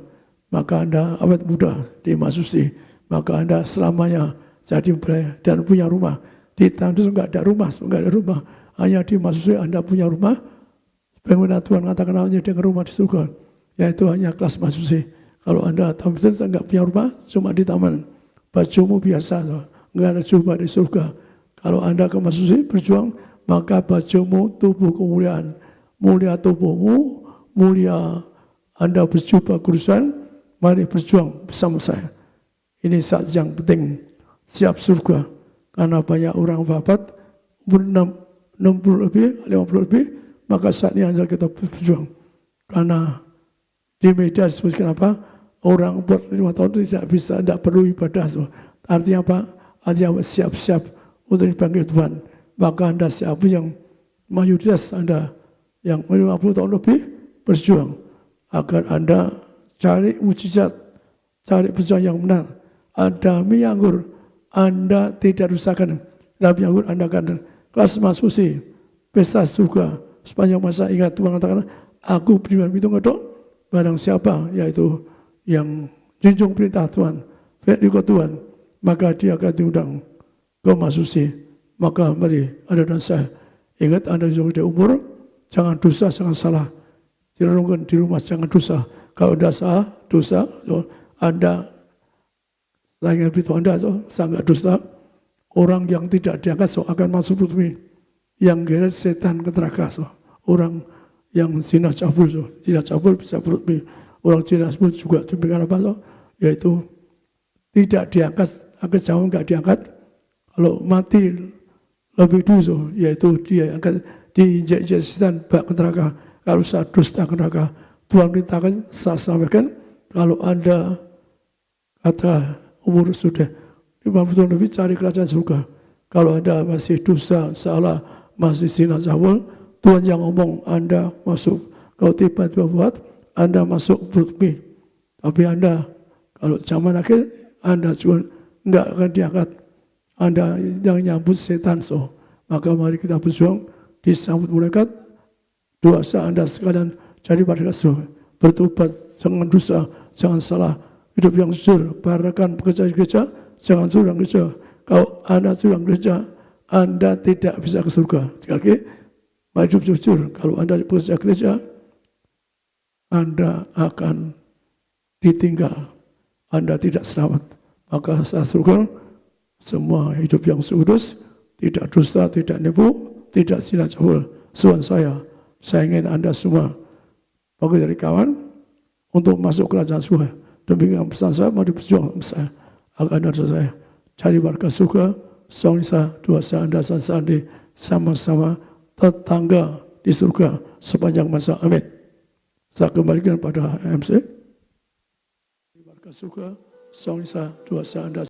Maka Anda awet muda di Masusi. Maka Anda selamanya jadi mempelai dan punya rumah. Di Tandus enggak ada rumah, hanya di Masusi Anda punya rumah. Bagaimana Tuhan katakan hanya dengan rumah di surga, yaitu hanya kelas Masusi. Kalau Anda enggak punya rumah, cuma di taman, bajumu biasa, enggak ada jubah di surga. Kalau Anda ke Masusi berjuang, maka bajumu tubuh kemuliaan, mulia tubuhmu, mulia Anda berjubah kudusan. Mari berjuang bersama saya. Ini saat yang penting, siap surga. Karena banyak orang wafat, umur 60 lebih, 50 lebih, maka saatnya kita berjuang. Karena di media disebutkan apa? Orang umur 5 tahun tidak perlu ibadah. So. Artinya apa? Artinya siap-siap untuk dipanggil Tuhan. Maka Anda siapa yang mayoritas Anda yang 50 tahun lebih berjuang. Agar Anda cari mujizat, cari perjuangan yang benar. Ada mie anggur, Anda tidak rusakkan. Dalam anggur Anda akan kelas Masusi, pesta surga. Sepanjang masa ingat Tuhan katakan, aku beriman itu ngetok, barang siapa, yaitu yang junjung perintah Tuhan, ikut Tuhan, maka dia akan diundang ke Masusi. Maka mari Anda dan saya, ingat Anda juga di umur, jangan dosa, jangan salah. Direnungkan di rumah, jangan dosa. Kalau ada salah, dosa, Anda saya ingin beritahu Anda, sangat dosa. Orang yang tidak diangkat akan masuk bumi. Yang geret setan ke neraka. Orang yang zina cabul, zina cabul bisa bumi. Orang zina cabul juga demikian apa? Yaitu tidak diangkat, angkat jauh enggak diangkat. Kalau mati lebih dulu, yaitu dia akan diinjek-injek setan bak ke neraka. Kalau saya dusta ke neraka, Tuhan perintahkan, saya sampaikan, kalau Anda kata umur sudah 50 tahun lebih cari kerajaan surga. Kalau Anda masih dosa, salah, masih zina cabul, Tuhan yang ngomong Anda masuk. Kalau tiba-tiba buat, Anda masuk bumi. Tapi Anda, kalau zaman akhir, Anda juga enggak akan diangkat. Anda yang nyambut setan. Maka mari kita berjuang, disambut malaikat, dosa Anda sekalian jadi pada surga. Bertobat, jangan dosa, jangan salah. Hidup yang jujur, barakan pekerjaan gereja, jangan curang gereja. Kalau Anda curang gereja, Anda tidak bisa ke surga. Sekali lagi, hidup jujur. Kalau Anda bekerja gereja, Anda akan ditinggal. Anda tidak selamat. Maka saya serukan semua hidup yang kudus, tidak dusta, tidak nipu, tidak zina cabul. Suan saya ingin Anda semua bagi dari kawan untuk masuk kerajaan surga. Demikian pesan saya, mari berjuang saya. Agar Anda dan saya cari warga surga, songsa, dua saya, Anda dan saya sama-sama tetangga di surga sepanjang masa. Amin. Saya kembalikan pada MC. Warga surga, songsa, dua saya, Anda